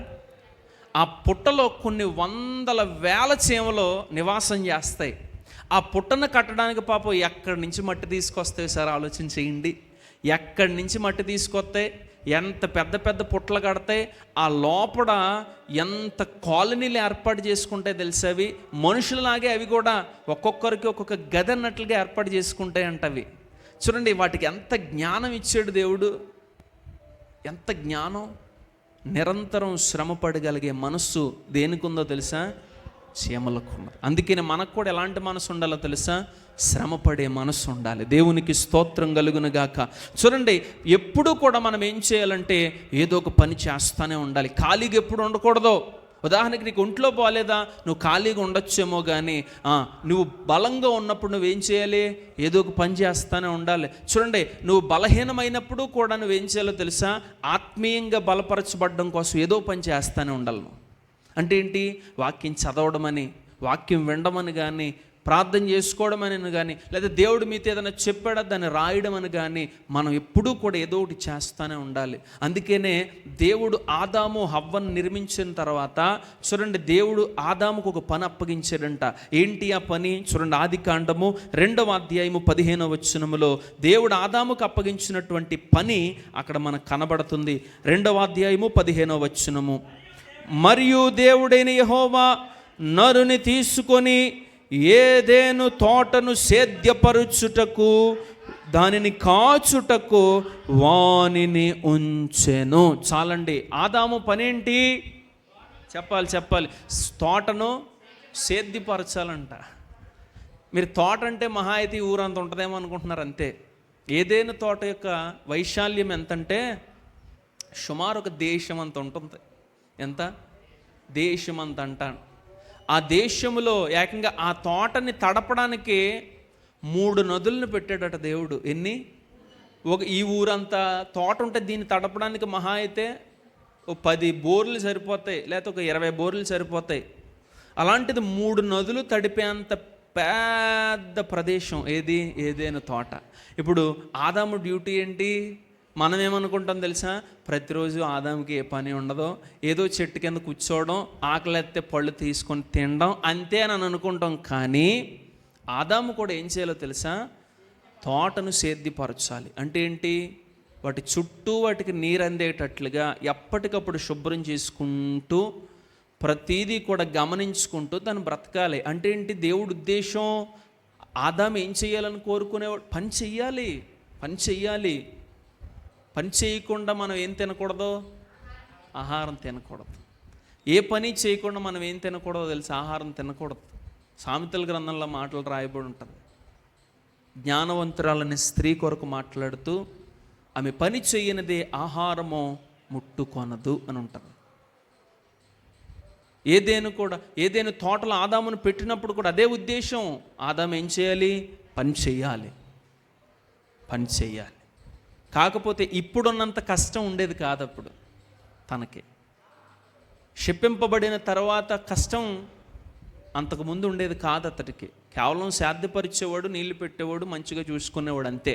ఆ పుట్టలో కొన్ని వందల వేల చీమలు నివాసం చేస్తాయి. ఆ పుట్టను కట్టడానికి పాపం ఎక్కడి నుంచి మట్టి తీసుకొస్తాయి సార్? ఆలోచన చేయండి. ఎక్కడి నుంచి మట్టి తీసుకొస్తాయి? ఎంత పెద్ద పెద్ద పుట్టలు కడతాయి. ఆ లోపల ఎంత కాలనీలు ఏర్పాటు చేసుకుంటాయి తెలుసా? అవి మనుషులలాగే అవి కూడా ఒక్కొక్కరికి ఒక్కొక్క గది అన్నట్లుగా ఏర్పాటు చేసుకుంటాయి అంట. అవి చూడండి, వాటికి ఎంత జ్ఞానం ఇచ్చాడు దేవుడు, ఎంత జ్ఞానం. నిరంతరం శ్రమ పడగలిగే మనస్సు దేనికి ఉందో తెలుసా? చీమలకు ఉన్నది. అందుకని మనకు కూడా ఎలాంటి మనసు ఉండాలో తెలుసా? శ్రమపడే మనసు ఉండాలి. దేవునికి స్తోత్రం కలుగును గాక. చూడండి, ఎప్పుడూ కూడా మనం ఏం చేయాలంటే ఏదో ఒక పని చేస్తూనే ఉండాలి. ఖాళీగా ఎప్పుడు ఉండకూడదు. ఉదాహరణకి నీకు ఒంట్లో బాగాలేదా, నువ్వు ఖాళీగా ఉండొచ్చేమో, కానీ నువ్వు బలంగా ఉన్నప్పుడు నువ్వేం చేయాలి? ఏదో ఒక పని చేస్తూనే ఉండాలి. చూడండి, నువ్వు బలహీనమైనప్పుడు కూడా నువ్వేం చేయాలో తెలుసా? ఆత్మీయంగా బలపరచబడడం కోసం ఏదో పని చేస్తూనే ఉండాలి. అంటే ఏంటి? వాక్యం చదవడమని, వాక్యం వినడమని కానీ, ప్రార్థన చేసుకోవడం అని కానీ, లేదా దేవుడు మీతో ఏదైనా చెప్పాడా దాన్ని రాయడం అని కానీ, మనం ఎప్పుడూ కూడా ఏదో ఒకటి చేస్తూనే ఉండాలి. అందుకనే దేవుడు ఆదాము హవ్వను నిర్మించిన తర్వాత చూడండి, దేవుడు ఆదాముకు ఒక పని అప్పగించాడంట. ఏంటి ఆ పని? చూడండి, ఆదికాండము 2వ అధ్యాయము 15వ వచనములో దేవుడు ఆదాముకు అప్పగించినటువంటి పని అక్కడ మనకు కనబడుతుంది. 2వ అధ్యాయము 15వ వచనము. మరియు దేవుడైన యెహోవా నరుని తీసుకొని ఏదెను తోటను సేద్యపరుచుటకు, దానిని కాచుటకు వానిని ఉంచెను. చాలండి. ఆదాము పనేంటి? చెప్పాలి. తోటను సేద్యపరచాలంట. మీరు తోట అంటే మహా అయితే ఊరంత ఉంటుందేమో అనుకుంటున్నారు, అంతే. ఏదైనా తోట యొక్క వైశాల్యం ఎంతంటే సుమారు ఒక దేశం అంత ఉంటుంది. ఎంత? దేశం అంత అంటాను. ఆ దేశంలో ఏకంగా ఆ తోటని తడపడానికి 3 నదులను పెట్టాడట దేవుడు. ఎన్ని? ఈ ఊరంతా తోట ఉంటే దీన్ని తడపడానికి మహా అయితే 10 బోర్లు సరిపోతాయి, లేకపోతే ఒక 20 బోర్లు సరిపోతాయి. అలాంటిది 3 నదులు తడిపేంత పెద్ద ప్రదేశం ఏది? ఏదైనా తోట. ఇప్పుడు ఆదాము డ్యూటీ ఏంటి? మనం ఏమనుకుంటాం తెలుసా? ప్రతిరోజు ఆదాముకి ఏ పని ఉండదో, ఏదో చెట్టు కింద కూర్చోవడం, ఆకలిస్తే పళ్ళు తీసుకొని తినడం, అంతే అని అనుకుంటాం. కానీ ఆదాము కూడా ఏం చేయాలో తెలుసా? తోటను సేద్యపరచాలి. అంటే ఏంటి? వాటి చుట్టూ వాటికి నీరు అందేటట్లుగా ఎప్పటికప్పుడు శుభ్రం చేసుకుంటూ, ప్రతీదీ కూడా గమనించుకుంటూ తను బ్రతకాలి. అంటే ఏంటి? దేవుడి ఉద్దేశం ఆదాము ఏం చేయాలని కోరుకునేవాడు? పని చెయ్యాలి. పని చేయకుండా మనం ఏం తినకూడదు? ఆహారం తినకూడదు. ఏ పని చేయకుండా మనం ఏం తినకూడదో తెలుసు? ఆహారం తినకూడదు. సామెతల గ్రంథంలో మాటలు రాయబడి ఉంటుంది. జ్ఞానవంతురాలని స్త్రీ కొరకు మాట్లాడుతూ, ఆమె పని చేయనిదే ఆహారము ముట్టుకొనదు అని ఉంటుంది. ఏదేను తోటలో ఆదామును పెట్టినప్పుడు కూడా అదే ఉద్దేశం. ఆదాము ఏం చేయాలి? పని చేయాలి. కాకపోతే ఇప్పుడున్నంత కష్టం ఉండేది కాదు అప్పుడు తనకి. శపింపబడిన తర్వాత కష్టం అంతకుముందు ఉండేది కాదు అతడికి. కేవలం సాధ్యపరిచేవాడు, నీళ్లు పెట్టేవాడు, మంచిగా చూసుకునేవాడు, అంతే.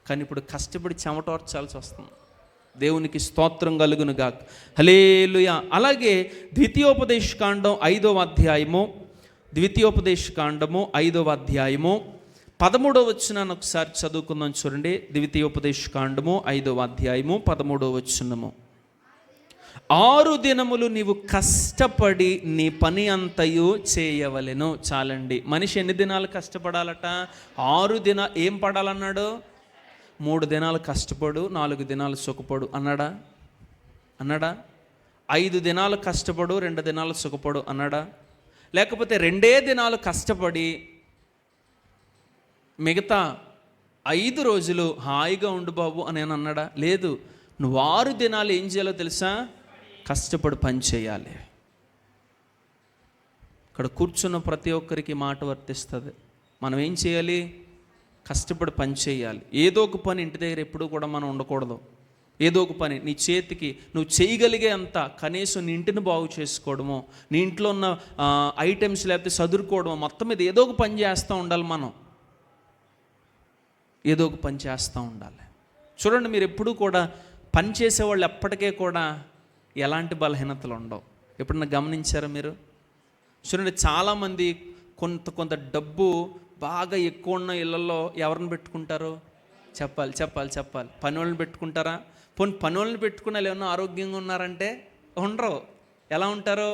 కానీ ఇప్పుడు కష్టపడి చెమటోర్చాల్సి వస్తుంది. దేవునికి స్తోత్రం కలుగును గాక. హల్లెలూయా. అలాగే ద్వితీయోపదేశకాండం 5వ అధ్యాయము 13వ వచనాన్ని ఒకసారి చదువుకుందాం. చూడండి, ద్వితీయోపదేశకాండము 5వ అధ్యాయము 13వ వచనము. 6 దినములు నీవు కష్టపడి నీ పని అంతయు చేయవలెను. చాలండి. మనిషి ఎన్ని దినాలు కష్టపడాలట? 6 దినాలు. ఏం పడాలన్నాడు? 3 దినాలు కష్టపడు, 4 దినాలు సుఖపడు అన్నాడా? 5 దినాలు కష్టపడు, 2 దినాలు సుఖపడు అన్నాడా? లేకపోతే 2 దినాలు కష్టపడి మిగతా 5 రోజులు హాయిగా ఉండు బాబు అని అన్నాడా? లేదు. నువ్వు 6 దినాలు ఏం చేయాలో తెలుసా? కష్టపడి పని చేయాలి. ఇక్కడ కూర్చున్న ప్రతి ఒక్కరికి మాట వర్తిస్తుంది. మనం ఏం చేయాలి? కష్టపడి పని చేయాలి. ఏదో ఒక పని ఇంటి దగ్గర ఎప్పుడూ కూడా మనం ఉండకూడదు. ఏదో ఒక పని నీ చేతికి నువ్వు చేయగలిగే అంత, కనీసం నీ ఇంటిని బాగు చేసుకోవడమో, నీ ఇంట్లో ఉన్న ఐటమ్స్ లేకపోతే చదువుకోవడమో, మొత్తం మీద ఏదో ఒక పని చేస్తూ ఉండాలి. మనం ఏదో ఒక పని చేస్తూ ఉండాలి. చూడండి, మీరు ఎప్పుడూ కూడా పని చేసేవాళ్ళు ఎప్పటికే కూడా ఎలాంటి బలహీనతలు ఉండవు. ఎప్పుడన్నా గమనించారా మీరు? చూడండి, చాలామంది కొంత డబ్బు బాగా ఎక్కువ ఉన్న ఇళ్ళల్లో ఎవరిని పెట్టుకుంటారు? చెప్పాలి. పని వాళ్ళని పెట్టుకుంటారా? పని వాళ్ళని పెట్టుకున్న ఏమన్నా ఆరోగ్యంగా ఉన్నారంటే ఉండరు. ఎలా ఉంటారు?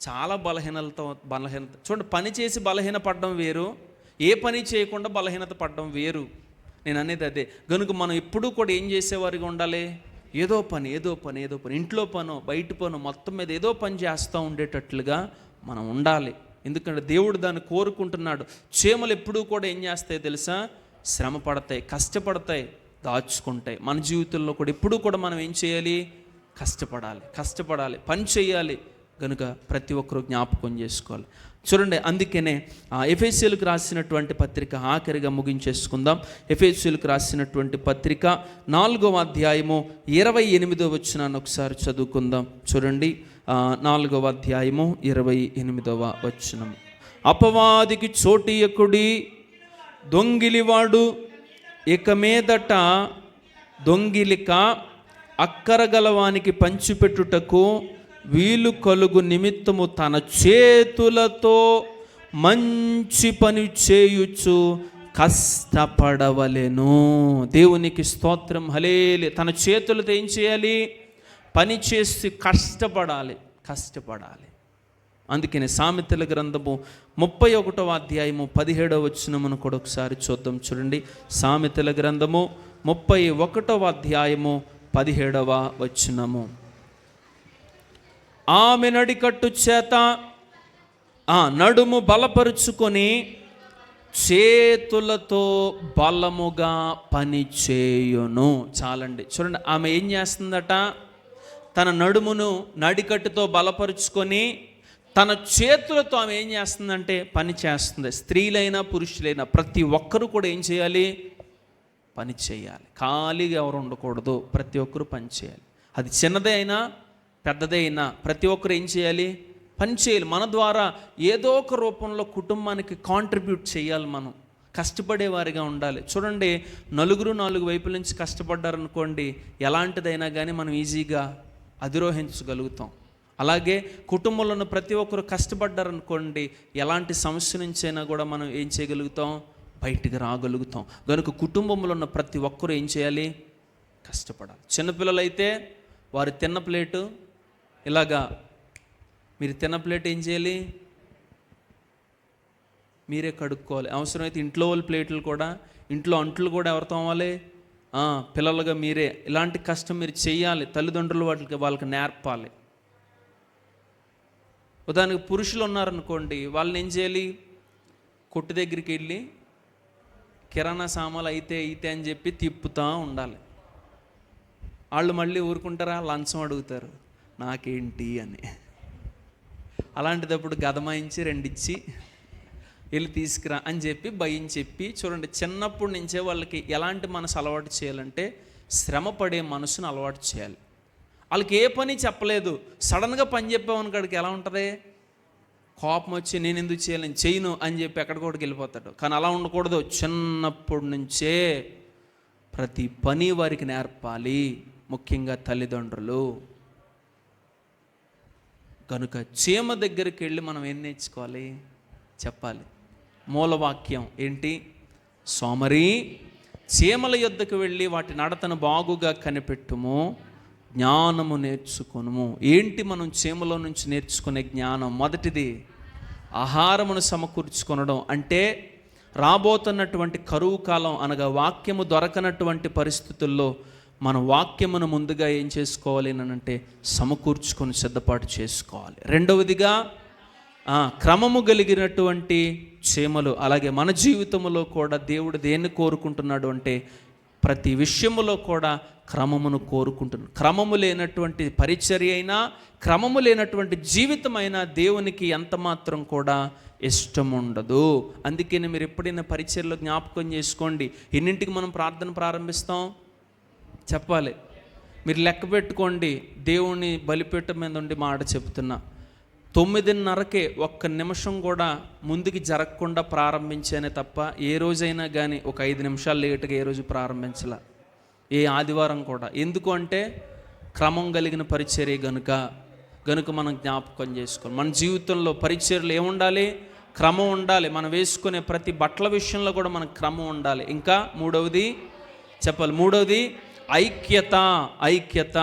చాలా బలహీనత. చూడండి, పని చేసి బలహీన పడడం వేరు, ఏ పని చేయకుండా బలహీనత పడడం వేరు. నేను అనేది అదే. కనుక మనం ఎప్పుడూ కూడా ఏం చేసేవారిగా ఉండాలి? ఏదో పని. ఇంట్లో పనో బయట పనో మొత్తం మీద ఏదో పని చేస్తూ ఉండేటట్లుగా మనం ఉండాలి. ఎందుకంటే దేవుడు దాన్ని కోరుకుంటున్నాడు. చీమలు ఎప్పుడూ కూడా ఏం చేస్తాయో తెలుసా? శ్రమ పడతాయి, కష్టపడతాయి, దాచుకుంటాయి. మన జీవితంలో కూడా ఎప్పుడూ కూడా మనం ఏం చేయాలి? కష్టపడాలి, పని చేయాలి. కనుక ప్రతి ఒక్కరూ జ్ఞాపకం చేసుకోవాలి. చూడండి, అందుకనే ఎఫెసీయులకు రాసినటువంటి పత్రిక ఆఖరిగా ముగించేసుకుందాం. ఎఫెసీయులకు రాసినటువంటి పత్రిక 4వ అధ్యాయము 28వ వచనాన్ని ఒకసారి చదువుకుందాం. చూడండి, 4వ అధ్యాయము 28వ వచనం. అపవాదికి చోటియకుడి, దొంగిలివాడు ఇక మీదట దొంగిలిక అక్కరగలవానికి పంచిపెట్టుటకు వీలు కలుగు నిమిత్తము తన చేతులతో మంచి పని చేయుచు కష్టపడవలెను. దేవునికి స్తోత్రం. హల్లెలూయా. తన చేతులతో ఏం చేయాలి? పని చేసి కష్టపడాలి. అందుకనే సామెతల గ్రంథము 31వ అధ్యాయము 17వ వచనమును కూడా ఒకసారి చూద్దాం. చూడండి, సామెతల గ్రంథము 31వ అధ్యాయము 17వ వచనము. ఆమె నడికట్టు చేత నడుము బలపరుచుకొని చేతులతో బలముగా పని చేయును. చాలండి. చూడండి, ఆమె ఏం చేస్తుందట? తన నడుమును నడికట్టుతో బలపరుచుకొని తన చేతులతో ఆమె ఏం చేస్తుందంటే పని చేస్తుంది. స్త్రీలైనా పురుషులైనా ప్రతి ఒక్కరూ కూడా ఏం చేయాలి? పని చేయాలి. ఖాళీగా ఎవరు ఉండకూడదు. ప్రతి ఒక్కరూ పని చేయాలి. అది చిన్నదే అయినా పెద్దదే అయినా ప్రతి ఒక్కరు ఏం చేయాలి? పని చేయాలి. మన ద్వారా ఏదో ఒక రూపంలో కుటుంబానికి కాంట్రిబ్యూట్ చేయాలి. మనం కష్టపడేవారిగా ఉండాలి. చూడండి, నలుగురు 4 వైపుల నుంచి కష్టపడ్డారనుకోండి, ఎలాంటిదైనా కానీ మనం ఈజీగా అధిరోహించగలుగుతాం. అలాగే కుటుంబంలో ఉన్న ప్రతి ఒక్కరు కష్టపడ్డారనుకోండి, ఎలాంటి సమస్య నుంచైనా కూడా మనం ఏం చేయగలుగుతాం? బయటికి రాగలుగుతాం. కనుక కుటుంబంలో ఉన్న ప్రతి ఒక్కరూ ఏం చేయాలి? కష్టపడాలి. చిన్నపిల్లలైతే వారు తిన్న ప్లేటు ఇలాగా, మీరు తిన్న ప్లేట్ ఏం చేయాలి? మీరే కడుక్కోవాలి. అవసరమైతే ఇంట్లో వాళ్ళ ప్లేట్లు కూడా, ఇంట్లో అంట్లు కూడా ఎవరితో అవ్వాలి? పిల్లలుగా మీరే. ఇలాంటి కష్టం మీరు చేయాలి. తల్లిదండ్రులు వాళ్ళకి నేర్పాలి. ఉదాహరణకు పురుషులు ఉన్నారనుకోండి, వాళ్ళని ఏం చేయాలి? కొట్టు దగ్గరికి వెళ్ళి కిరాణా సామాన్లు అయితే అని చెప్పి తిప్పుతూ ఉండాలి. వాళ్ళు మళ్ళీ ఊరుకుంటారా? లంచం అడుగుతారు, నాకేంటి అని. అలాంటిదప్పుడు గదమాయించి 2 ఇచ్చి వెళ్ళి తీసుకురా అని చెప్పి భయం చెప్పి. చూడండి, చిన్నప్పటి నుంచే వాళ్ళకి ఎలాంటి మనసు అలవాటు చేయాలంటే శ్రమ పడే మనసును అలవాటు చేయాలి. వాళ్ళకి ఏ పని చెప్పలేదు, సడన్గా పని చెప్పామని కాడికి ఎలా ఉంటుంది? కోపం వచ్చి నేను ఎందుకు చేయాలి, నేను చేయను అని చెప్పి ఎక్కడికోడికి వెళ్ళిపోతాడు. కానీ అలా ఉండకూడదు. చిన్నప్పటి నుంచే ప్రతి పని వారికి నేర్పాలి. ముఖ్యంగా తల్లిదండ్రులు. కనుక చీమ దగ్గరికి వెళ్ళి మనం ఏం నేర్చుకోవాలి చెప్పాలి. మూలవాక్యం ఏంటి? సోమరి, చీమల యొద్దకు వెళ్ళి వాటి నడతను బాగుగా కనిపెట్టుము, జ్ఞానము నేర్చుకొనుము. ఏంటి మనం చీమలో నుంచి నేర్చుకునే జ్ఞానం? మొదటిది ఆహారమును సమకూర్చుకొనడం. అంటే రాబోతున్నటువంటి కరువు కాలం అనగా వాక్యము దొరకనటువంటి పరిస్థితుల్లో మన వాక్యమును ముందుగా ఏం చేసుకోవాలి అంటే సమకూర్చుకొని సిద్ధపాటు చేసుకోవాలి. రెండవదిగా క్రమము కలిగినటువంటి చీమలు. అలాగే మన జీవితంలో కూడా దేవుడు దేన్ని కోరుకుంటున్నాడు అంటే ప్రతి విషయములో కూడా క్రమమును కోరుకుంటున్నాడు. క్రమము లేనటువంటి పరిచర్య అయినా, క్రమము లేనటువంటి జీవితం అయినా దేవునికి ఎంత మాత్రం కూడా ఇష్టం ఉండదు. అందుకని మీరు ఎప్పుడైనా పరిచర్యలో జ్ఞాపకం చేసుకోండి, ఎన్నింటికి మనం ప్రార్థన ప్రారంభిస్తాం చెప్పాలి. మీరు లెక్క పెట్టుకోండి, దేవుని బలిపీఠం మీద ఉండి మాట చెప్తున్నా, 9:30కే ఒక్క నిమిషం కూడా ముందుకి జరగకుండా ప్రారంభించానే తప్ప ఏ రోజైనా కానీ ఒక 5 నిమిషాలు లేటుగా ఏ రోజు ప్రారంభించలా, ఏ ఆదివారం కూడా. ఎందుకు అంటే క్రమం కలిగిన పరిచర్య గనుక మనం జ్ఞాపకం చేసుకోవాలి. మన జీవితంలో పరిచర్యలు ఏముండాలి? క్రమం ఉండాలి. మనం వేసుకునే ప్రతి బట్టల విషయంలో కూడా మనకు క్రమం ఉండాలి. ఇంకా మూడవది చెప్పాలి, మూడవది ఐక్యత.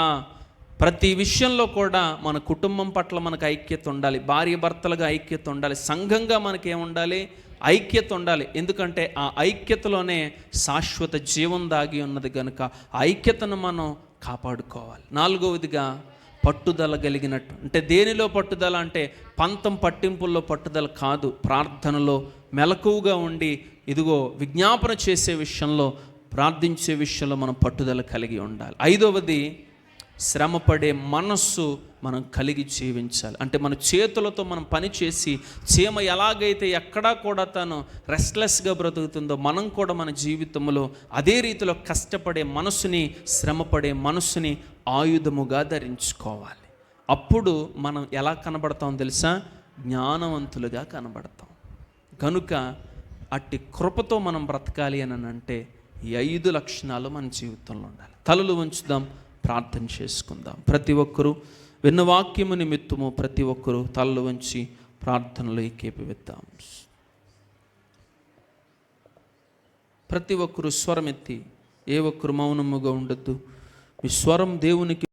ప్రతి విషయంలో కూడా మన కుటుంబం పట్ల మనకు ఐక్యత ఉండాలి, భార్య భర్తలుగా ఐక్యత ఉండాలి, సంఘంగా మనకేముండాలి? ఐక్యత ఉండాలి. ఎందుకంటే ఆ ఐక్యతలోనే శాశ్వత జీవం దాగి ఉన్నది కనుక ఐక్యతను మనం కాపాడుకోవాలి. నాలుగవదిగా పట్టుదల కలిగినట్టు. అంటే దేనిలో పట్టుదల అంటే పంతం పట్టింపుల్లో పట్టుదల కాదు, ప్రార్థనలో మెలకువగా ఉండి ఇదిగో విజ్ఞాపన చేసే విషయంలో, ప్రార్థించే విషయంలో మనం పట్టుదల కలిగి ఉండాలి. ఐదవది శ్రమపడే మనస్సు మనం కలిగి జీవించాలి. అంటే మన చేతులతో మనం పని చేసి చీమ ఎలాగైతే ఎక్కడా కూడా తను రెస్ట్లెస్గా బ్రతుకుతుందో మనం కూడా మన జీవితంలో అదే రీతిలో కష్టపడే మనసుని, శ్రమపడే మనసుని ఆయుధముగా ధరించుకోవాలి. అప్పుడు మనం ఎలా కనబడతాం తెలుసా? జ్ఞానవంతులుగా కనబడతాం. కనుక అట్టి కృపతో మనం బ్రతకాలి అని అంటే ఈ 5 లక్షణాలు మన జీవితంలో ఉండాలి. తలలు వంచుదాం, ప్రార్థన చేసుకుందాం. ప్రతి ఒక్కరూ విన్న వాక్యము నిమిత్తము ప్రతి ఒక్కరూ తలలు వంచి ప్రార్థనలో ఏకీభవిద్దాం. ప్రతి ఒక్కరూ స్వరం ఎత్తి, ఏ ఒక్కరు మౌనముగా ఉండొద్దు. మీ స్వరం దేవునికి